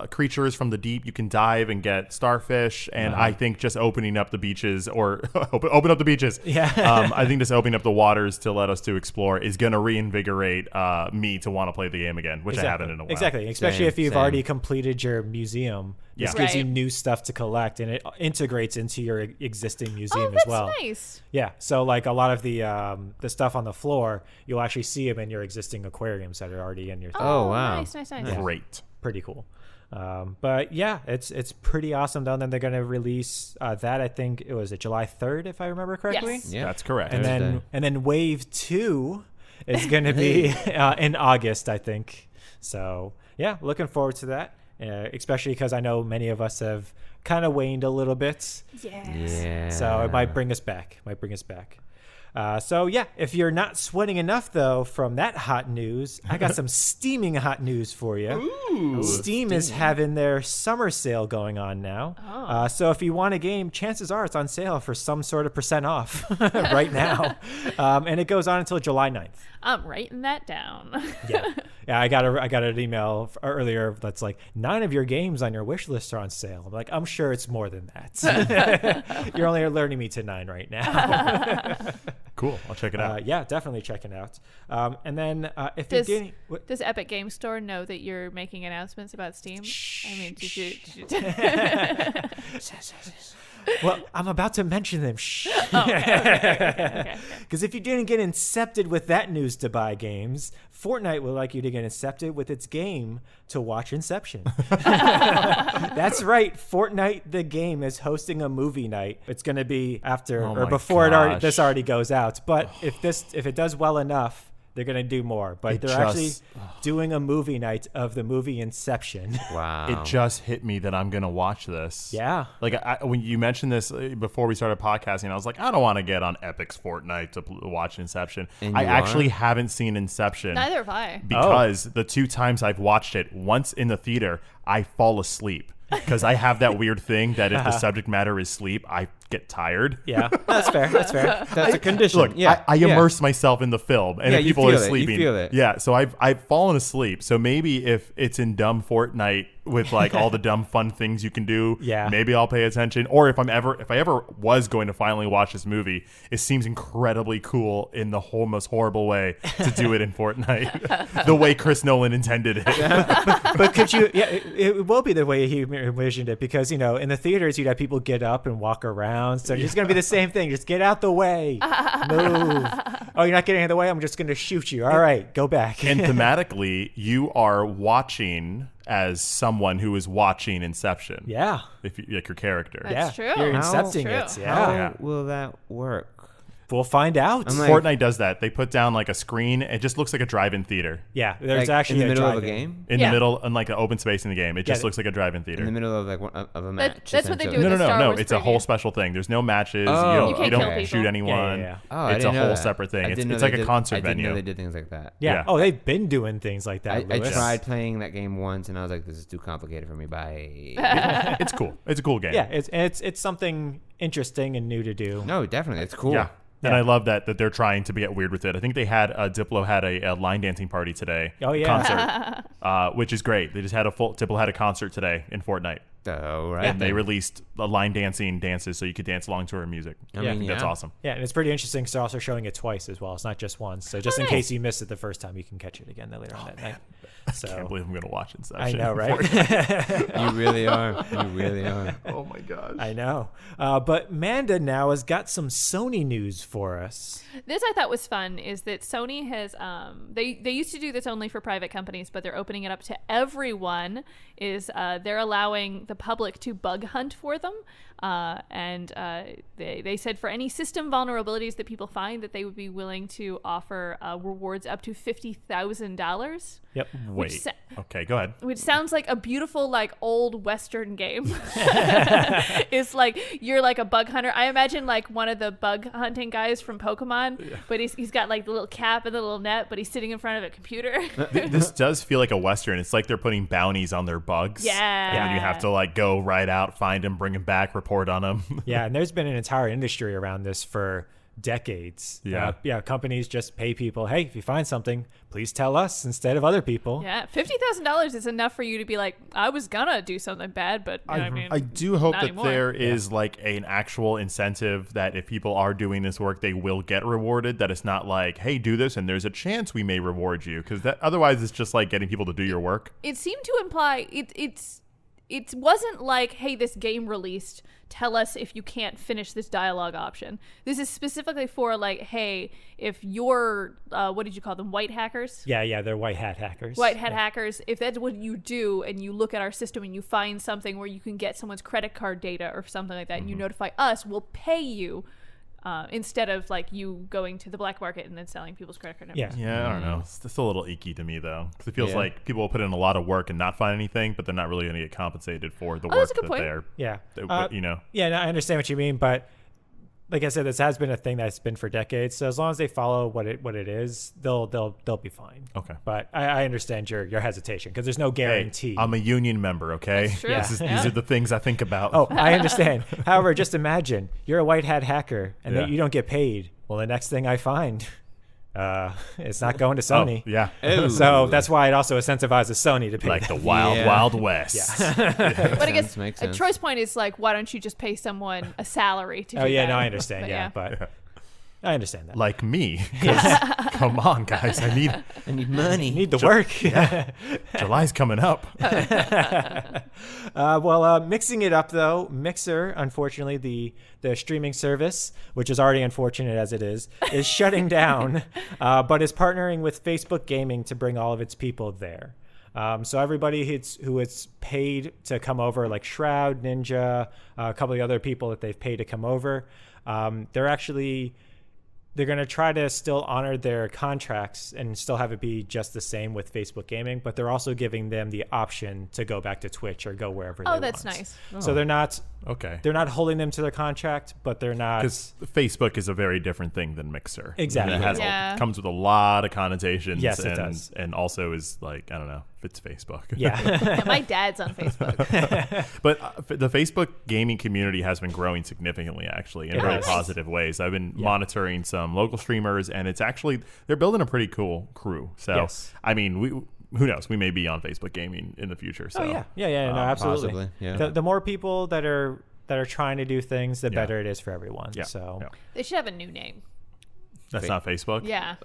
creatures from the deep. You can dive and get starfish, and I think just opening up the beaches or open up the beaches. Yeah. I think just opening up the waters to let us to explore is going to reinvigorate me to want to play the game again, which I haven't in a while. Exactly. Especially if you've already completed your museum. This gives you new stuff to collect, and it integrates into your existing museum as well. That's nice. Yeah. So like a lot of the stuff on the floor, you'll actually see them in your existing aquariums that are already in your thing. Oh, wow. Nice. Yeah. Great. Pretty cool. But yeah, it's pretty awesome. Then they're going to release that. I think it was July 3rd, if I remember correctly. Yes. Yeah. That's correct. And then Wave 2 is going to be in August, I think. So yeah, looking forward to that. Especially because I know many of us have kind of waned a little bit. Yes. Yeah. So it might bring us back. So yeah, if you're not sweating enough though from that hot news, I got some steaming hot news for you. Ooh, Steam is having their summer sale going on now. So if you want a game, chances are it's on sale for some sort of % off right now. And it goes on until July 9th. I'm writing that down. Yeah. I got an email earlier that's like 9 of your games on your wish list are on sale. I'm like, I'm sure it's more than that. You're only alerting me to 9 right now. Cool. I'll check it out. Yeah, definitely check it out. And then if Does- you're getting... Does Epic Game Store know that you're making announcements about Steam? I mean, did you Well, I'm about to mention them. Shh. okay. Because if you didn't get incepted with that news to buy games, Fortnite would like you to get incepted with its game to watch Inception. That's right. Fortnite, the game, is hosting a movie night. It's going to be after Oh or my before gosh. this already goes out. But if it does well enough, they're going to do more. But they're actually doing a movie night of the movie Inception. Wow. It just hit me that I'm going to watch this. Yeah. Like when you mentioned this before we started podcasting, I was like, I don't want to get on Epic's Fortnite to watch Inception. And I you actually are? haven't seen Inception. Neither have I. Because the 2 times I've watched it, once in the theater, I fall asleep. Because I have that weird thing that if the subject matter is sleep, I get tired. Yeah, that's fair. That's fair. That's a condition. Look, yeah. I immerse myself in the film, and Yeah, if you people are feel it. You sleeping, feel it. yeah. So I've fallen asleep. So maybe if it's in dumb Fortnite with like all the dumb fun things you can do, Yeah. maybe I'll pay attention. Or if I ever was going to finally watch this movie, it seems incredibly cool in the most horrible way to do it in Fortnite, the way Chris Nolan intended it. But could you? Yeah, it will be the way he envisioned it because in the theaters you'd have people get up and walk around. So it's going to be the same thing. Just get out the way, move. Oh, you're not getting out of the way. I'm just going to shoot you. All right, go back. And thematically, you are watching as someone who is watching Inception. Yeah, If you, like your character. That's yeah. true. You're How- incepting True. it. Yeah. How Yeah. will that work? We'll find out. I'm like- Fortnite does that. They put down like a screen. It just looks like a drive-in theater Yeah, there's Like, actually in the middle of a drive-in. game? in Yeah. the middle, and like an open space in the game. It just Yeah. looks like a drive-in In theater. the middle of of a match. that's what they do essentially. with No. Star Wars It's a whole preview. special thing. There's no matches. Oh, you don't, You can't you don't kill people. shoot anyone. Yeah. Oh, I It's a didn't know whole that. separate thing. I It's didn't know like they a did- concert I didn't know venue. they did things like that. Yeah. Yeah. Oh, they've been doing things like that. I Louis. tried playing that game once, and I was like, "This is too complicated for me." Bye. It's cool. It's a cool game. Yeah, it's something interesting and new to do. No, definitely, it's cool. Yeah. And Yeah. I love that they're trying to get weird with it. I think they had Diplo had a line dancing party today. Oh, yeah. concert, which is great. They just had Diplo had a concert today in Fortnite, All right. and they then. released line dancing dances so you could dance along to her music. I Yeah. I mean, think that's awesome. Yeah, and it's pretty interesting. So they're also showing it twice as well. It's not just once. So just in nice. case you missed it the first time, you can catch it again later on that night. So Can't believe I'm gonna watch Inception. I know, right? You really are. You really are. Oh my gosh. I know. But Manda now has got some Sony news for us. This I thought was fun is that Sony has they used to do this only for private companies, but they're opening it up to everyone. They're allowing the public to bug hunt for them, and they said for any system vulnerabilities that people find that they would be willing to offer rewards up to $50,000. Yep. Wait. Okay, go ahead. Which sounds like a beautiful, like, old Western game. It's like you're like a bug hunter. I imagine like one of the bug hunting guys from Pokemon, but he's got like the little cap and the little net, but he's sitting in front of a computer. This does feel like a Western. It's like they're putting bounties on their bugs. Yeah. And you have to like go right out, find them, bring them back, report on them. Yeah, and there's been an entire industry around this for decades. Yeah. Companies just pay people, hey, if you find something, please tell us instead of other people. Yeah, $50,000 is enough for you to be like, I was gonna do something bad, but you know what I mean, I do hope not that anymore. there is like an actual incentive that if people are doing this work, they will get rewarded. That it's not like, hey, do this and there's a chance we may reward you, because that otherwise it's just like getting people to do your work. It seemed to imply it wasn't like, hey, this game released, tell us if you can't finish this dialogue option. This is specifically for like, hey, if you're what did you call them, white hackers? Yeah, they're white hat hackers. White hat hackers, if that's what you do and you look at our system and you find something where you can get someone's credit card data or something like that, and you notify us, we'll pay you instead of like you going to the black market and then selling people's credit card numbers. Yeah. Yeah, I don't know. It's just a little icky to me though, because it feels Yeah. like people will put in a lot of work and not find anything, but they're not really going to get compensated for the work that's a good that point. they're, Yeah. that, you know. Yeah, no, I understand what you mean, but like I said, this has been a thing that's been for decades. So as long as they follow what it is, they'll be fine. Okay. But I understand your hesitation because there's no guarantee. Hey, I'm a union member, okay? That's true. Yeah. These are the things I think about. Oh, I understand. However, just imagine you're a white hat hacker and Yeah. you don't get paid. Well, the next thing I find, it's not going to Sony. Oh, yeah. So that's why it also incentivizes Sony to pay. Like the them. Wild West. But I guess Makes a sense. Troy's point is like, why don't you just pay someone a salary to Oh do yeah, that? no, I understand. But Yeah, but I understand that. Like me. 'Cause come on, guys. I need money. Need the work. July's coming up. Mixing it up though, Mixer, unfortunately, the streaming service, which is already unfortunate as it is shutting down, but is partnering with Facebook Gaming to bring all of its people there. So everybody who it's paid to come over, like Shroud, Ninja, a couple of other people that they've paid to come over, they're going to try to still honor their contracts and still have it be just the same with Facebook Gaming, but they're also giving them the option to go back to Twitch or go wherever they want. Oh, that's nice. So they're not holding them to their contract, but they're not. Because Facebook is a very different thing than Mixer. Exactly. It has Yeah. comes with a lot of connotations. Yes, it and, does. And also is like, I don't know, if it's Facebook. Yeah. Yeah, my dad's on Facebook. But the Facebook gaming community has been growing significantly, actually, in It very has. positive ways. I've been monitoring some local streamers, and it's actually, they're building a pretty cool crew. So, Yes. I mean, who knows? We may be on Facebook gaming in the future. So. Oh yeah, no, absolutely. Possibly, yeah. The more people that are trying to do things, the better it is for everyone. Yeah. So Yeah. They should have a new name. That's not Facebook? Yeah.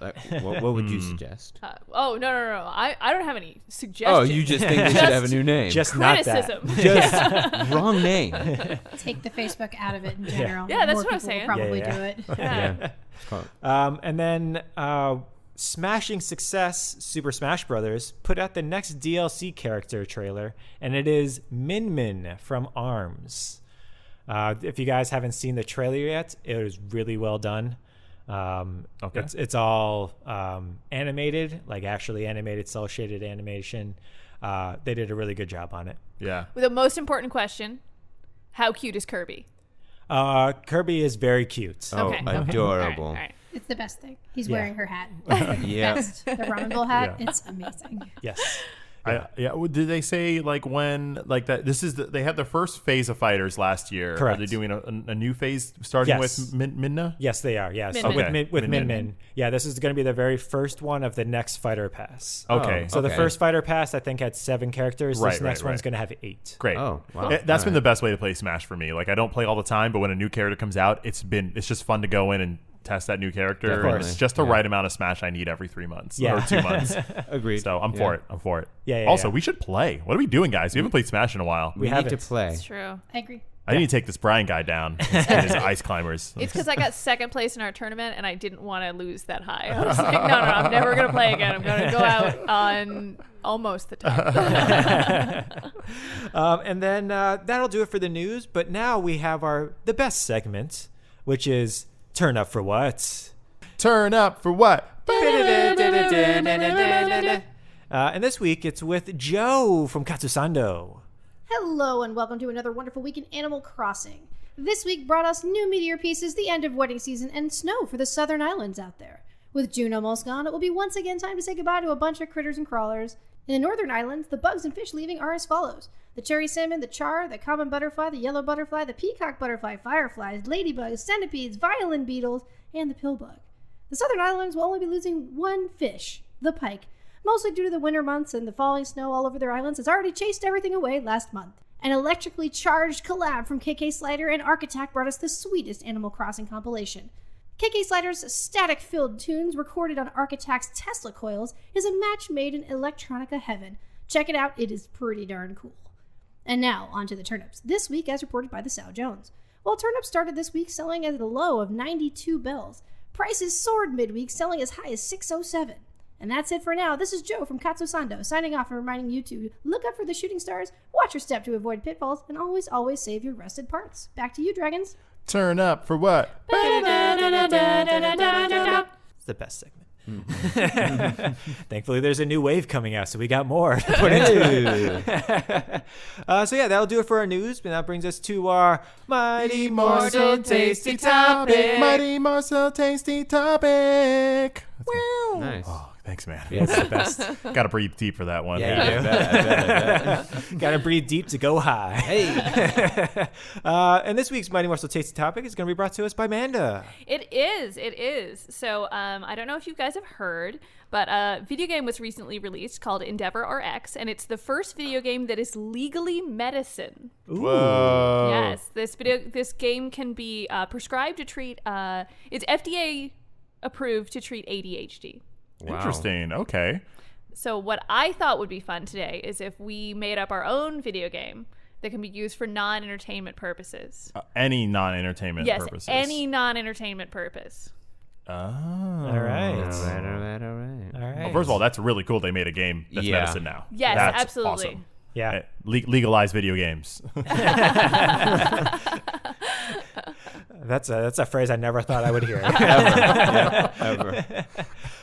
What would you suggest? No. I don't have any suggestions. Oh, you just think they should have a new name? just not that. criticism. Just Wrong name. Take the Facebook out of it in general. Yeah, that's More what I'm people saying. will probably Yeah. do it. Yeah. and then smashing success, Super Smash Brothers put out the next DLC character trailer, and it is Min Min from ARMS. If you guys haven't seen the trailer yet, it was really well done. Okay. It's all animated, like actually animated, cel shaded animation. They did a really good job on it. Yeah. The most important question: how cute is Kirby? Kirby is very cute. Oh, Okay. adorable. All right. It's the best thing. He's Yeah. wearing her hat. It's the Yeah. best. The ramen bowl hat. Yeah. It's amazing. Yes. Did they say like when like that? This is they had the first phase of fighters last year. Correct. Are they doing a new phase starting Yes. with Minna? Yes, they are. Yes, Min so Min. with Min Min Min. Min. Yeah, this is going to be the very first one of the next fighter pass. Okay. So the Okay. first fighter pass, I think, had 7 characters. Right, This next right, one's right. going to have 8. Great. Oh, wow. That's been All the best way to play Smash for me. Like I don't play all the time, but when a new character comes out, it's just fun to go in and test that new character. Definitely. And it's just the Yeah. right amount of Smash I need every 3 months Yeah. or 2 months. Agreed. So I'm for it. I'm for it. Yeah, Also, yeah. we should play. What are we doing, guys? We haven't played Smash in a while. we need to haven't. play. It's true. I agree. I need to take this Brian guy down and his ice climbers. It's because I got second place in our tournament and I didn't want to lose that high. I was like, no, I'm never going to play again. I'm going to go out on almost the top. And then that'll do it for the news. But now we have the best segment, which is Turn Up for What? Turn up for what? And this week it's with Joe from Katsusando. Hello and welcome to another wonderful week in Animal Crossing. This week brought us new meteor pieces, the end of wedding season, and snow for the southern islands out there. With June almost gone, it will be once again time to say goodbye to a bunch of critters and crawlers. In the northern islands, the bugs and fish leaving are as follows. The cherry salmon, the char, the common butterfly, the yellow butterfly, the peacock butterfly, fireflies, ladybugs, centipedes, violin beetles, and the pillbug. The southern islands will only be losing one fish, the pike, mostly due to the winter months and the falling snow all over their islands has already chased everything away last month. An electrically charged collab from KK Slider and Architact brought us the sweetest Animal Crossing compilation. KK Slider's static-filled tunes recorded on Architact's Tesla coils is a match made in electronica heaven. Check it out, it is pretty darn cool. And now, on to the turnips. This week, as reported by the Sow Jones. While turnips started this week selling at a low of 92 bells, prices soared midweek, selling as high as 607. And that's it for now. This is Joe from Katsusando, signing off and reminding you to look up for the shooting stars, watch your step to avoid pitfalls, and always save your rusted parts. Back to you, Dragons. Turn up for what? It's the best segment. Thankfully, there's a new wave coming out, so we got more to put into it. So yeah, that'll do it for our news. And that brings us to our Mighty Morsel Tasty Topic. Mighty Morsel Tasty Topic. Nice. Oh, thanks, man. Yeah, it's the best. Got to breathe deep for that one. Yeah, I bet. Got to breathe deep to go high. Hey. And this week's Mighty Morsel Tasty Topic is going to be brought to us by Amanda. It is. So I don't know if you guys have heard, but a video game was recently released called Endeavor RX, and it's the first video game that is legally medicine. Whoa. Yes, this game can be prescribed to treat. It's FDA approved to treat ADHD. Wow. Interesting. Okay. So what I thought would be fun today is if we made up our own video game that can be used for non-entertainment purposes. Any non-entertainment Yes, purposes. any non-entertainment purpose. Oh. All right. All right. All right. Well, first of all, that's really cool. They made a game that's Yeah. medicine now. Yes, That's absolutely. Awesome. Yeah. Legalize video games. That's a phrase I never thought I would hear. Ever.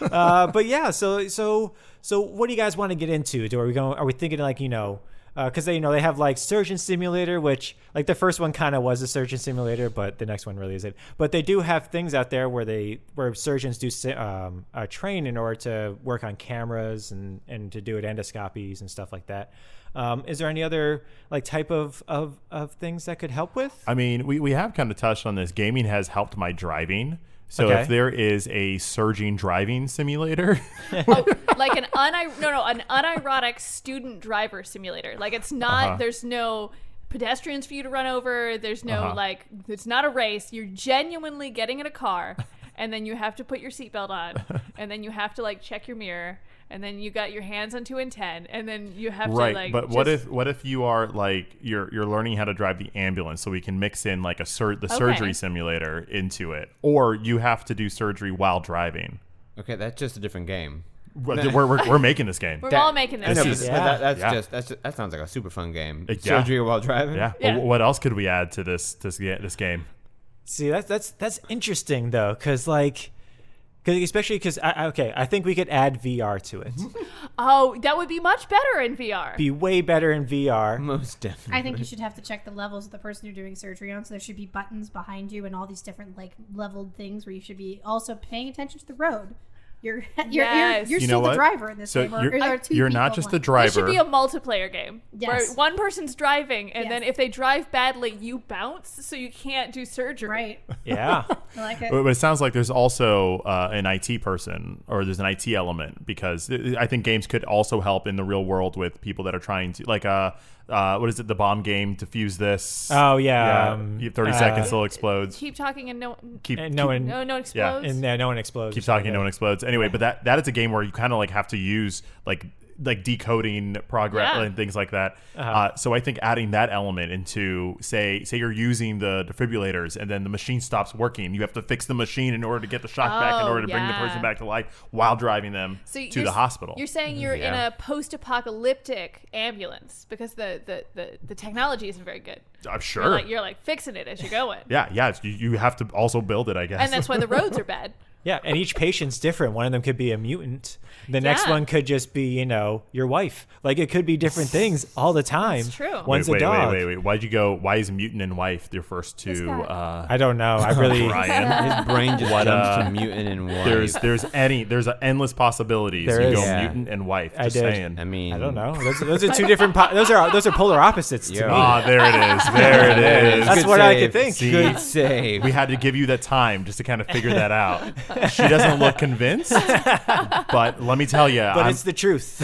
But yeah, so what do you guys want to get into? Are we thinking like, because they have like Surgeon Simulator, which like the first one kind of was a surgeon simulator, but the next one really isn't. But they do have things out there where surgeons do train in order to work on cameras and to do endoscopies and stuff like that. Is there any other like type of things that could help with? I mean, we have kind of touched on this. Gaming has helped my driving. So Okay. if there is a surging driving simulator, Like an unironic student driver simulator. Like it's not. There's no pedestrians for you to run over. There's no it's not a race. You're genuinely getting in a car, and then you have to put your seatbelt on, and then you have to like check your mirror. And then you got your hands on 2 and 10, and then you have right? to like. But what if you are like you're learning how to drive the ambulance, so we can mix in like the surgery simulator into it, or you have to do surgery while driving. Okay, that's just a different game. We're making this game. We're all making I this. know, This but is- that sounds like a super fun game. Yeah. Surgery while driving. Yeah. Yeah. Well, what else could we add to this game? See, that's interesting though, because I think we could add VR to it. Oh, that would be much better in VR. Be way better in VR. Most definitely. I think you should have to check the levels of the person you're doing surgery on. So there should be buttons behind you and all these different like leveled things where you should be also paying attention to the road. You're Yes. you're You still know the what? driver in this So game. Or there are two you're people not just the playing. driver. It should be a multiplayer game where Yes. one person's driving, and then Yes. if they drive badly, you bounce, so you can't do surgery. Right. Yeah. I like it. But it sounds like there's also an IT person, or there's an IT element, because I think games could also help in the real world with people that are trying to, like, what is it, the bomb game, defuse this. Oh yeah. You have 30 seconds till it explodes. Keep talking and no and Keep no one explodes. and no one explodes. talking, no one explodes. Anyway, but that is a game where you kind of like have to use like decoding progress Yeah. and things like that. So I think adding that element into say you're using the defibrillators and then the machine stops working. You have to fix the machine in order to get the shock back, in Oh, order to bring the yeah. person back to life while driving them So to the hospital. You're saying you're in a post-apocalyptic ambulance because the technology isn't very good. I'm sure. You're like fixing it as you're going. Yeah. You have to also build it, I guess. And that's why the roads are bad. Yeah, and each patient's different. One of them could be a mutant. The next Yeah. one could just be, your wife. Like it could be different things all the time. That's true. One's a dog. Wait. Why is mutant and wife your first two? I don't know. I really. Ryan. His brain just What, jumps to mutant and wife. There's endless possibilities. There you is. go Yeah. mutant and wife. I Just did. saying. I mean, I don't know. Those are two different. Those are polar opposites to Yeah. me. Ah, there it is. There it is. That's Good what I save. could think. See? Good save. We had to give you that time just to kind of figure that out. She doesn't look convinced, but let me tell you, But it's the truth.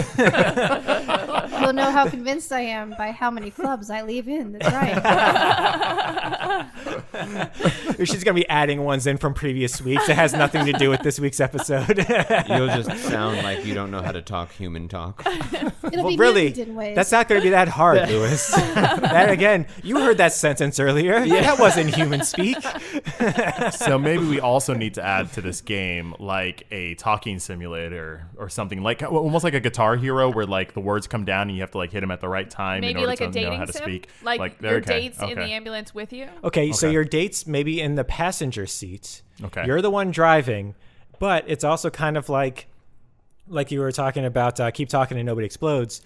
You'll know how convinced I am by how many flubs I leave in. That's right. She's gonna be adding ones in from previous weeks. It has nothing to do with this week's episode. You'll just sound like you don't know how to talk human talk. It'll Well, be really, mutant in ways. that's not going to be that hard, Lewis. That again, you heard that sentence earlier. That wasn't human speak. so maybe we also need to add to this game like a talking simulator or something, like almost like a Guitar Hero, where like the words come down and you have to like hit them at the right time in Maybe order like to a dating know how to sim? speak. Like there- your okay, dates in the okay. ambulance with you. Okay, so Okay. your date's maybe in the passenger seat. Okay. You're the one driving, But it's also kind of like you were talking about, keep talking and nobody explodes.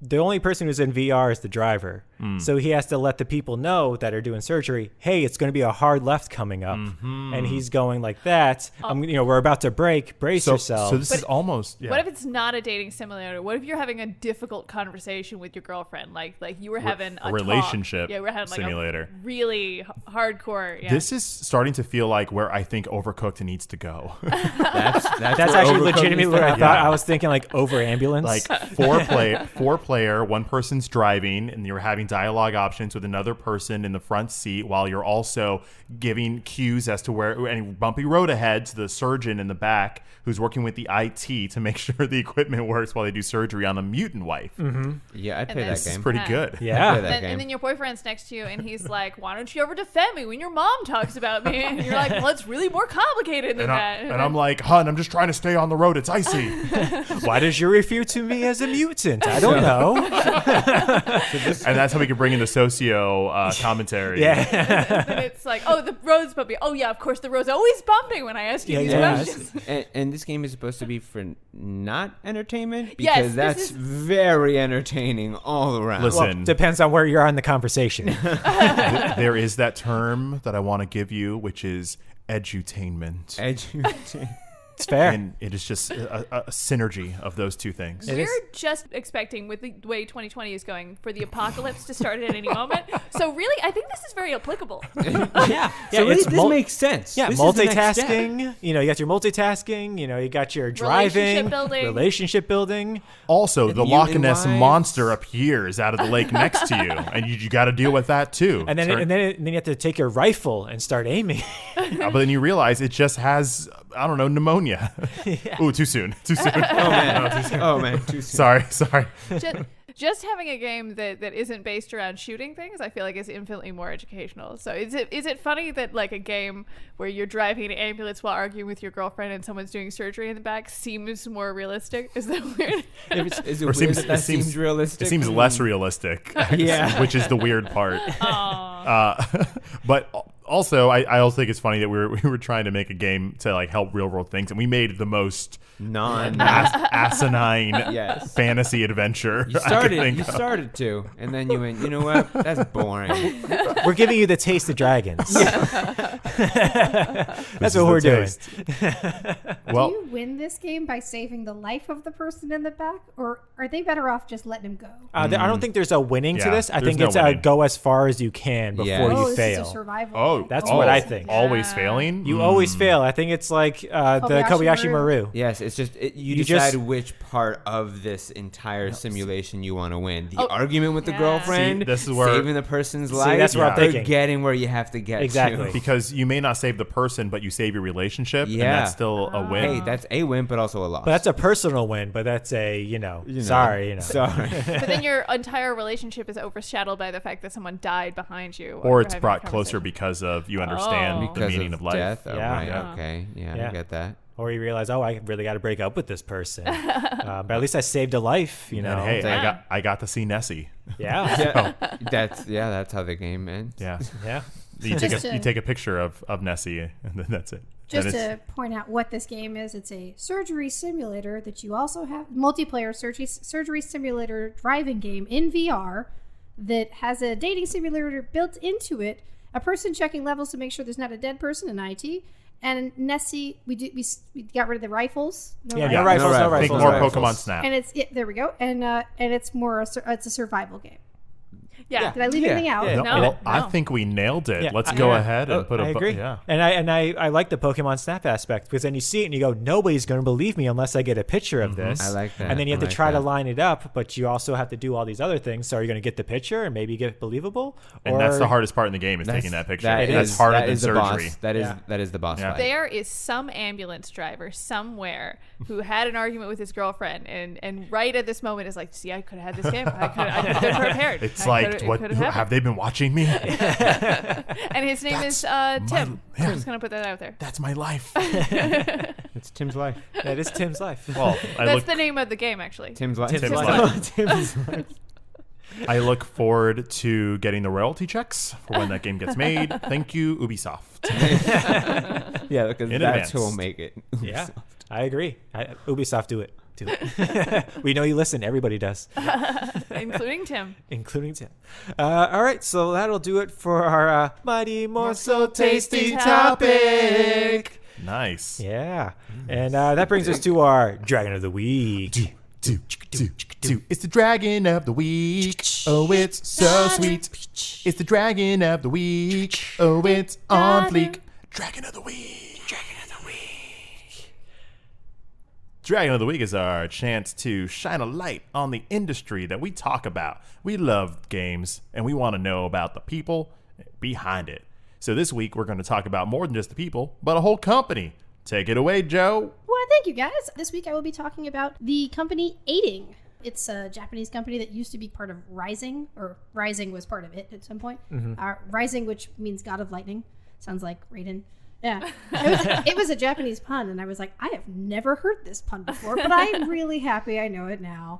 The only person who's in VR is the driver. So he has to let the people know that are doing surgery, hey, it's going to be a hard left coming up. And he's going like that. We're about to break. Brace yourself. So this is almost... Yeah. What if it's not a dating simulator? What if you're having a difficult conversation with your girlfriend? Like you were having a relationship talk. Yeah, we're having like simulator. A really hardcore. Yeah. This is starting to feel like where I think Overcooked needs to go. That's actually legitimately where I thought. I was thinking like over ambulance. Like four player, one person's driving, and you're having dialogue options with another person in the front seat while you're also giving cues as to where any bumpy road ahead to the surgeon in the back who's working with the IT to make sure the equipment works while they do surgery on the mutant wife. Yeah, I'd play that This is game. pretty good. Yeah. And then your boyfriend's next to you, and he's like, "Why don't you ever defend me when your mom talks about me?" And you're like, "Well, it's really more complicated than that." And I'm like, "Hun, I'm just trying to stay on the road. It's icy." Why does you refer to me as a mutant? I don't know. And that's how we can bring in the socio commentary. Yeah. And it's like, "Oh, the road's bumpy. Oh yeah, of course the road's always bumping when I ask you these questions." And this game is supposed to be for not entertainment Yes, because that's very entertaining all around. Listen. Well, depends on where you are in the conversation. There is that term that I want to give you, which is edutainment. It's fair. And it is just a synergy of those two things. We're just expecting, with the way 2020 is going, for the apocalypse to start at any moment. So really, I think this is very applicable. So really, this makes sense. Yeah, This is the next step. multitasking. You got your multitasking. You got your driving, relationship building. Also, the mutant Loch Ness wives. monster appears out of the lake next to you, and you got to deal with that too. And then you have to take your rifle and start aiming. But then you realize it just has, I don't know, pneumonia. Ooh, too soon. Too soon. Oh man, too soon. Sorry. Just having a game that isn't based around shooting things, I feel like is infinitely more educational. So is it funny that like a game where you're driving an ambulance while arguing with your girlfriend and someone's doing surgery in the back seems more realistic? Is that weird? Is it weird that seems realistic? It seems less realistic. Yeah. Which is the weird part. But also, I also think it's funny that we were trying to make a game to like help real world things, and we made the most asinine fantasy adventure. You started to, and then you went, you know what? That's boring. We're giving you the taste of dragons. That's what we're doing. Well, do you win this game by saving the life of the person in the back, or are they better off just letting him go? I don't think there's a winning to this. I think no it's go as far as you can before you this fail. is a survival. Oh, that's what I think. Always failing? You always fail. I think it's like the Kobayashi Maru. Yes, it's just you decide which part of this entire simulation you want to win. The argument with the girlfriend, this is where, saving the person's life, that's what I'm thinking. Getting where you have to get exactly. to. Because you may not save the person, but you save your relationship, and that's still a win. Hey, that's a win, but also a loss. But that's a personal win, but that's a, sorry. But then your entire relationship is overshadowed by the fact that someone died behind you. Or it's brought closer because of you understand the because meaning of life. Death? Oh, Yeah. right. Yeah. Okay. Yeah, I get that. Or you realize, I really got to break up with this person. But at least I saved a life, And hey, I got to see Nessie. Yeah. That's how the game ends. Yeah. Yeah. You take a picture of Nessie, and then that's it. Just to point out what this game is, it's a surgery simulator that you also have multiplayer surgery simulator driving game in VR that has a dating simulator built into it, a person checking levels to make sure there's not a dead person in IT. And Nessie, we got rid of the rifles. No rifles. Think more Pokemon Snap. And there we go. And it's more it's a survival game. Yeah. Did I leave anything out? No, No. well, I think we nailed it. Yeah. Let's go ahead and put a... I agree. Yeah. And I like the Pokemon Snap aspect, because then you see it and you go, nobody's going to believe me unless I get a picture of this. I like that. And then you have to try to line it up, but you also have to do all these other things. So are you going to get the picture and maybe get it believable? And that's the hardest part in the game, is taking that picture. That's harder than surgery. That is the boss fight. There is some ambulance driver somewhere who had an argument with his girlfriend, and right at this moment is like, see, I could have had this game. I could have been prepared. It's like, what have they been watching me? And his name is Tim. I'm just going to put that out there. That's my life. It's Tim's life. That is Tim's life. Well, That's the name of the game, actually. Tim's life. Tim's life. Tim's life. I look forward to getting the royalty checks for when that game gets made. Thank you, Ubisoft. Yeah, because In that's advance. who will make it. Yeah, I agree. Ubisoft, do it. Do it. We know you listen. Everybody does, Including Tim. including Tim. All right, so that'll do it for our Mighty Morsel Tasty topic. Nice. Yeah, and that brings us to our Dragon of the Week. It's the dragon of the week. Oh, it's so sweet. It's the dragon of the week. Oh, it's on fleek. Dragon of the week. Dragon of the week. Dragon of the week is our chance to shine a light on the industry that we talk about. We love games, and we want to know about the people behind it. So this week, we're going to talk about more than just the people, but a whole company. Take it away, Joe. Well, thank you, guys. This week I will be talking about the company Aiding. It's a Japanese company that used to be part of Rising, or Rising was part of it at some point. Rising, which means God of Lightning. Sounds like Raiden. Yeah. It was a Japanese pun, and I was like, I have never heard this pun before, but I'm really happy I know it now.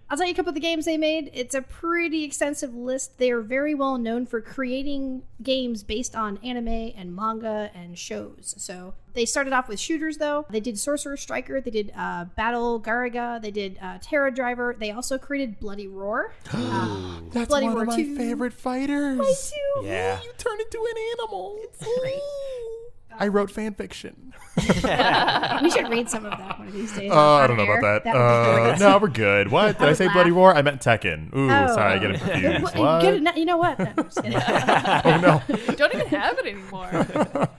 I'll tell you a couple of the games they made. It's a pretty extensive list. They are very well known for creating games based on anime and manga and shows. So they started off with shooters, though. They did Sorcerer Striker. They did Battle Garaga. They did Terra Driver. They also created Bloody Roar. That's Bloody one Roar of my 2. favorite fighters. I do. Yeah. You turn into an animal. It's great. I wrote fan fiction. We should read some of that one of these days. I don't know about that. That would be great. No, we're good. What? Did I say laugh. Bloody Roar? I meant Tekken. Ooh, Oh. sorry, I get it confused. Well, What? good enough- you know what? No, I'm just kidding. Oh, no. Don't even have it anymore.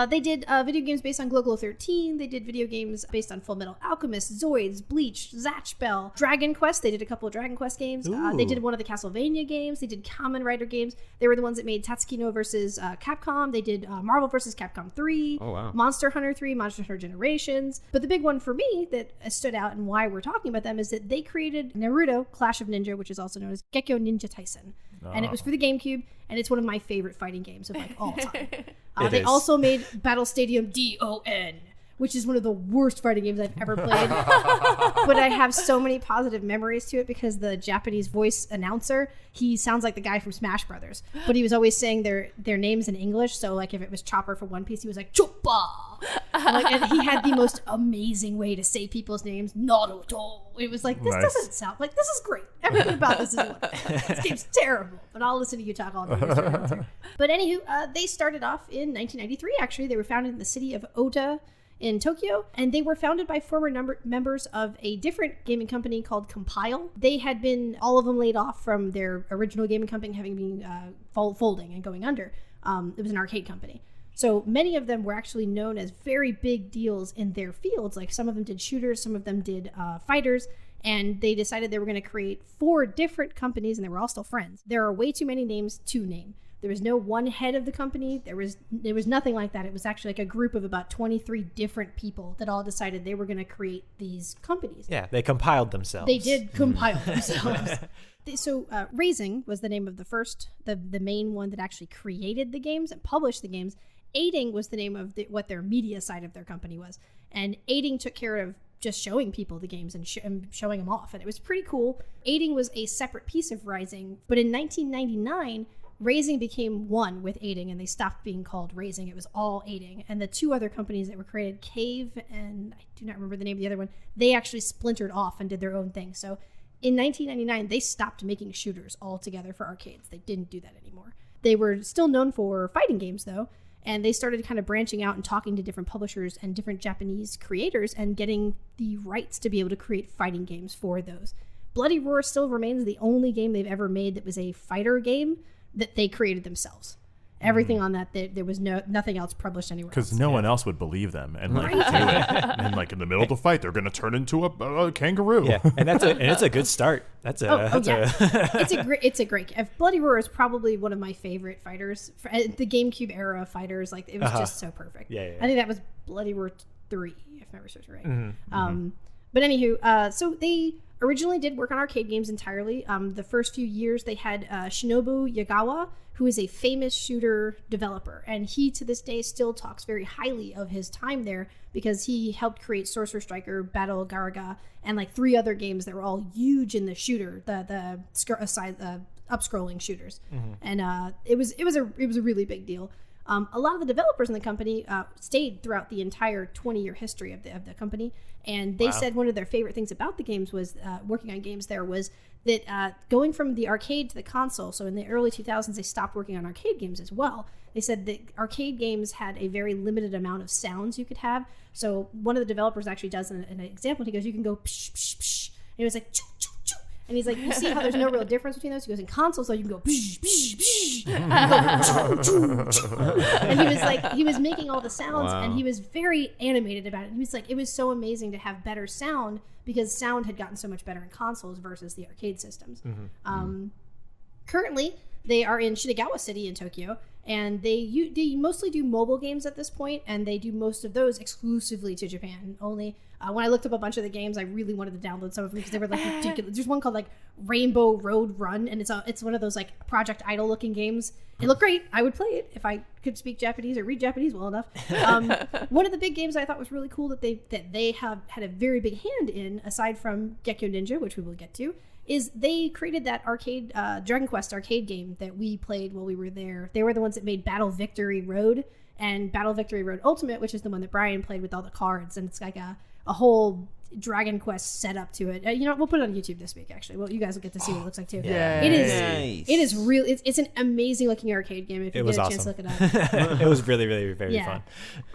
They did video games based on Glow 13. They did video games based on Full Metal Alchemist, Zoids, Bleach, Zatch Bell, Dragon Quest. They did a couple of Dragon Quest games. They did one of the Castlevania games. They did Kamen Rider games. They were the ones that made Tatsukino versus Capcom. They did Marvel versus Capcom 3, Oh, wow. Monster Hunter 3, Monster Hunter Generations. But the big one for me that stood out and why we're talking about them is that they created Naruto Clash of Ninja, which is also known as Gekko Ninja Taisen. And it was for the GameCube, and it's one of my favorite fighting games of like all time. They is. also made Battle Stadium DON, which is one of the worst fighting games I've ever played. But I have so many positive memories to it because the Japanese voice announcer, he sounds like the guy from Smash Brothers. But he was always saying their names in English. So like if it was Chopper for One Piece, he was like, Choppa! And he had the most amazing way to say people's names. Naruto. It was like, this Nice. doesn't sound like, this is great. Everything about this is wonderful. This game's terrible. But I'll listen to you talk all day. Mr. Announcer. But anywho, they started off in 1993, actually. They were founded in the city of Ota in Tokyo, and they were founded by former members of a different gaming company called Compile. They had been, all of them, laid off from their original gaming company, having been folding and going under. It was an arcade company. So many of them were actually known as very big deals in their fields. Like some of them did shooters, some of them did fighters, and they decided they were going to create 4 different companies, and they were all still friends. There are way too many names to name. There was no one head of the company. There was nothing like that. It was actually like a group of about 23 different people that all decided they were going to create these companies. Yeah, they compiled themselves. They did compile themselves. So Raising was the name of the main one that actually created the games and published the games. Aiding was the name of what their media side of their company was. And Aiding took care of just showing people the games and showing them off. And it was pretty cool. Aiding was a separate piece of Rising. But in 1999, Raising became one with Aiding, and they stopped being called Raising. It was all Aiding. And the 2 other companies that were created, Cave and I do not remember the name of the other one, they actually splintered off and did their own thing. So in 1999, they stopped making shooters altogether for arcades. They didn't do that anymore. They were still known for fighting games, though, and they started kind of branching out and talking to different publishers and different Japanese creators and getting the rights to be able to create fighting games for those. Bloody Roar still remains the only game they've ever made that was a fighter game that they created themselves. Everything on that, there was nothing else published anywhere else. Because no one else would believe them and like do it. And like in the middle of the fight, they're going to turn into a kangaroo. Yeah, and it's a good start. It's a great. If Bloody Roar is probably one of my favorite fighters, the GameCube era of fighters. Like it was just so perfect. Yeah. I think that was Bloody Roar 3, if memory serves right. But anywho, so they Originally did work on arcade games entirely. The first few years they had Shinobu Yagawa, who is a famous shooter developer, and he to this day still talks very highly of his time there because he helped create Sorcerer Striker, Battle Garaga, and like 3 other games that were all huge in the shooter, the up-scrolling shooters, and it was a really big deal. A lot of the developers in the company stayed throughout the entire 20-year history of the company, and they said one of their favorite things about the games was working on games there was that going from the arcade to the console. So in the early 2000s, they stopped working on arcade games as well. They said that arcade games had a very limited amount of sounds you could have. So one of the developers actually does an example. He goes, "You can go psh psh psh," and he was like, "Choo choo choo." And he's like, you see how there's no real difference between those? He goes, in consoles, though, you can go, psh, psh, psh. And he was like, he was making all the sounds, and he was very animated about it. And he was like, it was so amazing to have better sound because sound had gotten so much better in consoles versus the arcade systems. Currently, they are in Shigegawa City in Tokyo, and they mostly do mobile games at this point, and they do most of those exclusively to Japan. Only when I looked up a bunch of the games, I really wanted to download some of them because they were like ridiculous. There's one called like Rainbow Road Run, and it's one of those like Project Idol looking games. It looked great. I would play it if I could speak Japanese or read Japanese well enough. One of the big games I thought was really cool that they have had a very big hand in, aside from Gekko Ninja, which we will get to, is they created that arcade Dragon Quest arcade game that we played while we were there. They were the ones that made Battle Victory Road and Battle Victory Road Ultimate, which is the one that Brian played with all the cards, and it's like a whole Dragon Quest setup to it. We'll put it on YouTube this week, actually. Well, you guys will get to see what it looks like too. Yeah. It is. Nice. It is real. It's an amazing looking arcade game. If you get a chance to look it up, It was really, really very fun.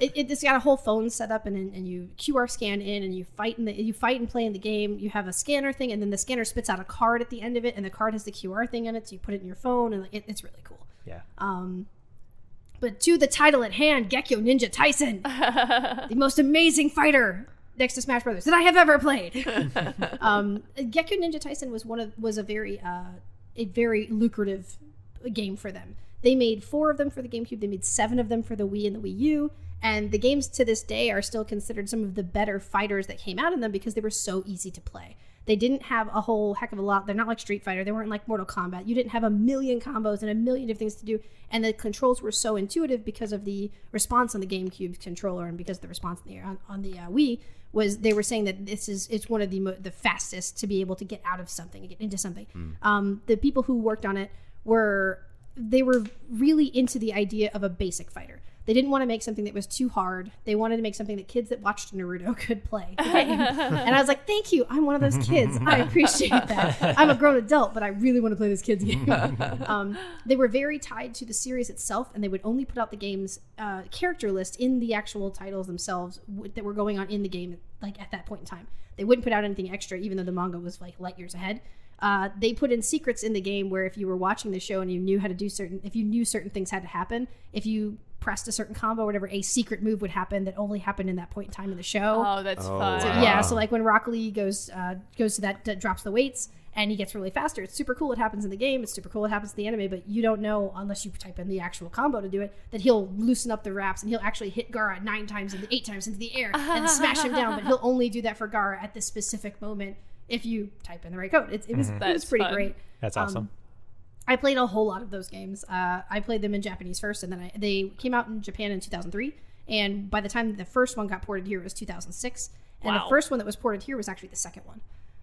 It's got a whole phone setup, and you QR scan in, and you fight and play in the game. You have a scanner thing, and then the scanner spits out a card at the end of it, and the card has the QR thing in it, so you put it in your phone, and it's really cool. Yeah. But to the title at hand, Gekko Ninja Tyson, the most amazing fighter next to Smash Brothers that I have ever played. Gekko Ninja Tyson was a very lucrative game for them. They made 4 of them for the GameCube. They made 7 of them for the Wii and the Wii U. And the games to this day are still considered some of the better fighters that came out in them because they were so easy to play. They didn't have a whole heck of a lot. They're not like Street Fighter. They weren't like Mortal Kombat. You didn't have a million combos and a million different things to do. And the controls were so intuitive because of the response on the GameCube controller and because the response on the Wii was they were saying that it's one of the fastest to be able to get out of something and get into something. The people who worked on it were really into the idea of a basic fighter. They didn't want to make something that was too hard. They wanted to make something that kids that watched Naruto could play. And I was like, thank you. I'm one of those kids. I appreciate that. I'm a grown adult, but I really want to play this kid's game. They were very tied to the series itself, and they would only put out the game's character list in the actual titles themselves that were going on in the game like at that point in time. They wouldn't put out anything extra, even though the manga was like light years ahead. They put in secrets in the game where if you were watching the show and you knew how to do if you knew certain things had to happen, if you pressed a certain combo or whatever, a secret move would happen that only happened in that point in time in the show. Oh, that's fun. So, yeah, so like when Rock Lee goes to that drops the weights and he gets really faster. It's super cool. It happens in the game. It's super cool. It happens in the anime, but you don't know unless you type in the actual combo to do it that he'll loosen up the wraps and he'll actually hit Gaara 9 times and 8 times into the air and smash him down. But he'll only do that for Gaara at this specific moment if you type in the right code. It was pretty great. That's awesome. I played a whole lot of those games. I played them in Japanese first, and then they came out in Japan in 2003. And by the time the first one got ported here, it was 2006. And the first one that was ported here was actually the second one.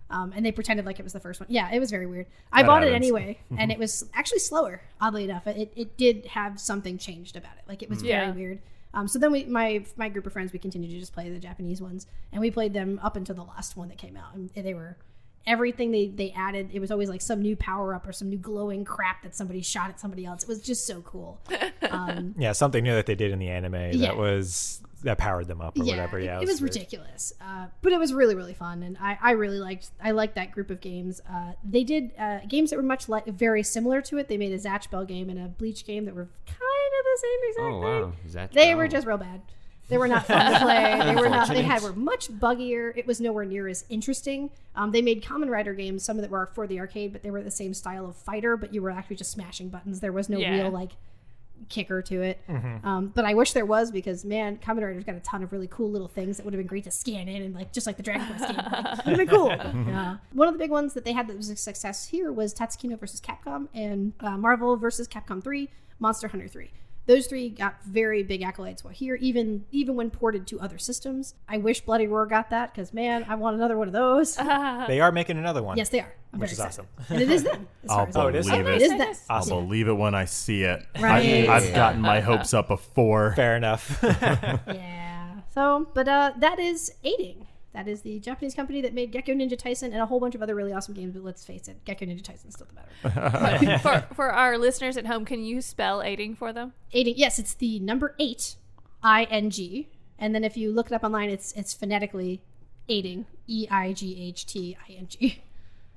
And they pretended like it was the first one. Yeah, it was very weird. I bought it anyway, and it was actually slower, oddly enough. It did have something changed about it. Like, it was very weird. So then my group of friends, we continued to just play the Japanese ones, and we played them up until the last one that came out. And they were... everything they added, it was always like some new power-up or some new glowing crap that somebody shot at somebody else. It was just so cool. Yeah, something new that they did in the anime that powered them up or whatever. Yeah, it was ridiculous. But it was really, really fun, and I really liked that group of games. They did games that were very similar to it. They made a Zatch Bell game and a Bleach game that were kind of the same exact thing. They were just real bad. They were not fun to play. They were much buggier. It was nowhere near as interesting. They made Kamen Rider games, some of that were for the arcade, but they were the same style of fighter, but you were actually just smashing buttons. There was no real kicker to it. But I wish there was, because man, Kamen Rider's got a ton of really cool little things that would have been great to scan in, and like just like the Dragon Quest game, like, would have been cool. Yeah. One of the big ones that they had that was a success here was Tatsukino versus Capcom and Marvel versus Capcom 3, Monster Hunter 3. Those three got very big accolades while here, even when ported to other systems. I wish Bloody Roar got that, because man, I want another one of those. They are making another one. Yes, they are. Which is awesome. And it is them. I'll believe it. It is them. I'll believe it when I see it. Right. I've gotten my hopes up before. Fair enough. Yeah. So, but that is Aiding. That is the Japanese company that made Gekko Ninja Tyson and a whole bunch of other really awesome games. But let's face it, Gekko Ninja Tyson's still the better. For our listeners at home, can you spell Aiding for them? Aiding, yes, it's the number 8, ING, and then if you look it up online, it's phonetically Aiding, EIGHTING.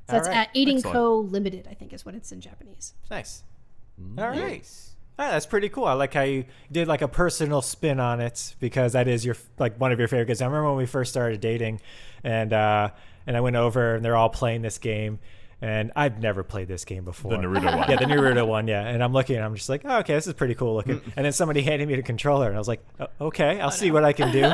So it's right. Aiding Excellent. Co. Limited, I think is what it's in Japanese. Nice. All right. Oh, that's pretty cool. I like how you did like a personal spin on it, because that is your like one of your favorite games. I remember when we first started dating, and I went over and they're all playing this game, and I've never played this game before. The Naruto one. Yeah, the Naruto one. Yeah, and I'm looking, and I'm just like, oh, okay, this is pretty cool looking. And then somebody handed me the controller, and I was like, okay, I'll see what I can do.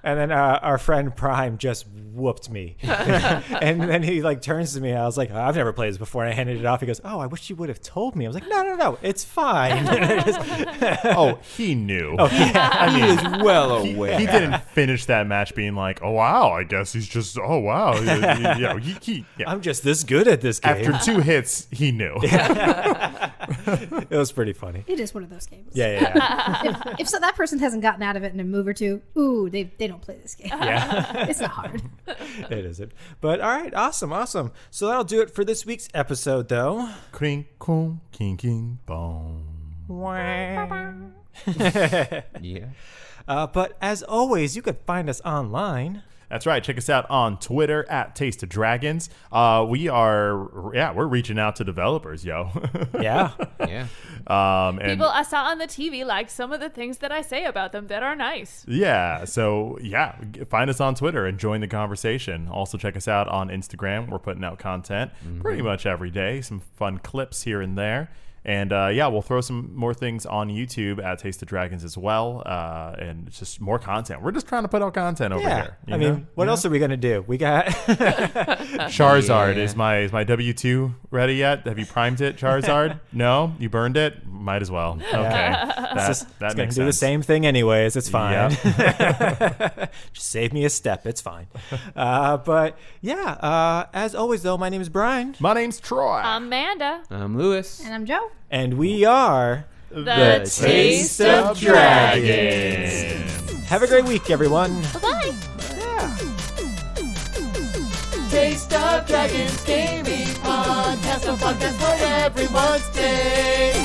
And then our friend Prime just whooped me. And then he like turns to me. I was like, oh, I've never played this before. And I handed it off. He goes, oh, I wish you would have told me. I was like, no, it's fine. Oh, he knew. Oh, yeah. He was well aware. He didn't finish that match being like, oh, wow, I guess he's just, oh, wow. Yeah. I'm just this good at this game. After 2 hits, he knew. It was pretty funny. It is one of those games. Yeah. If so, that person hasn't gotten out of it in a move or two, ooh, they don't play this game. Yeah. It's not hard. It isn't. But all right, awesome. So that'll do it for this week's episode, though. Kring, kong, king, king, bong. Yeah. But as always, you could find us online. That's right. Check us out on Twitter at Taste of Dragons. We're reaching out to developers, yo. Yeah. Yeah. And People I saw on the TV like some of the things that I say about them that are nice. yeah, so yeah, find us on Twitter and join the conversation. Also check us out on Instagram. We're putting out content pretty much every day. Some fun clips here and there. And we'll throw some more things on YouTube at Taste of Dragons as well. And it's just more content. We're just trying to put out content over here. I mean, what else are we going to do? We got Charizard. Yeah. Is my W2 ready yet? Have you primed it, Charizard? No? You burned it? Might as well. Okay. That it's going to makes do the sense. same thing anyways. It's fine. Yep. Just save me a step. It's fine. As always, though, my name is Brian. My name's Troy. Amanda. I'm Lewis. And I'm Joe. And we are The Taste of Dragons. Have a great week, everyone. Bye-bye. Taste of Dragons Gaming Podcast, a podcast for everyone's taste.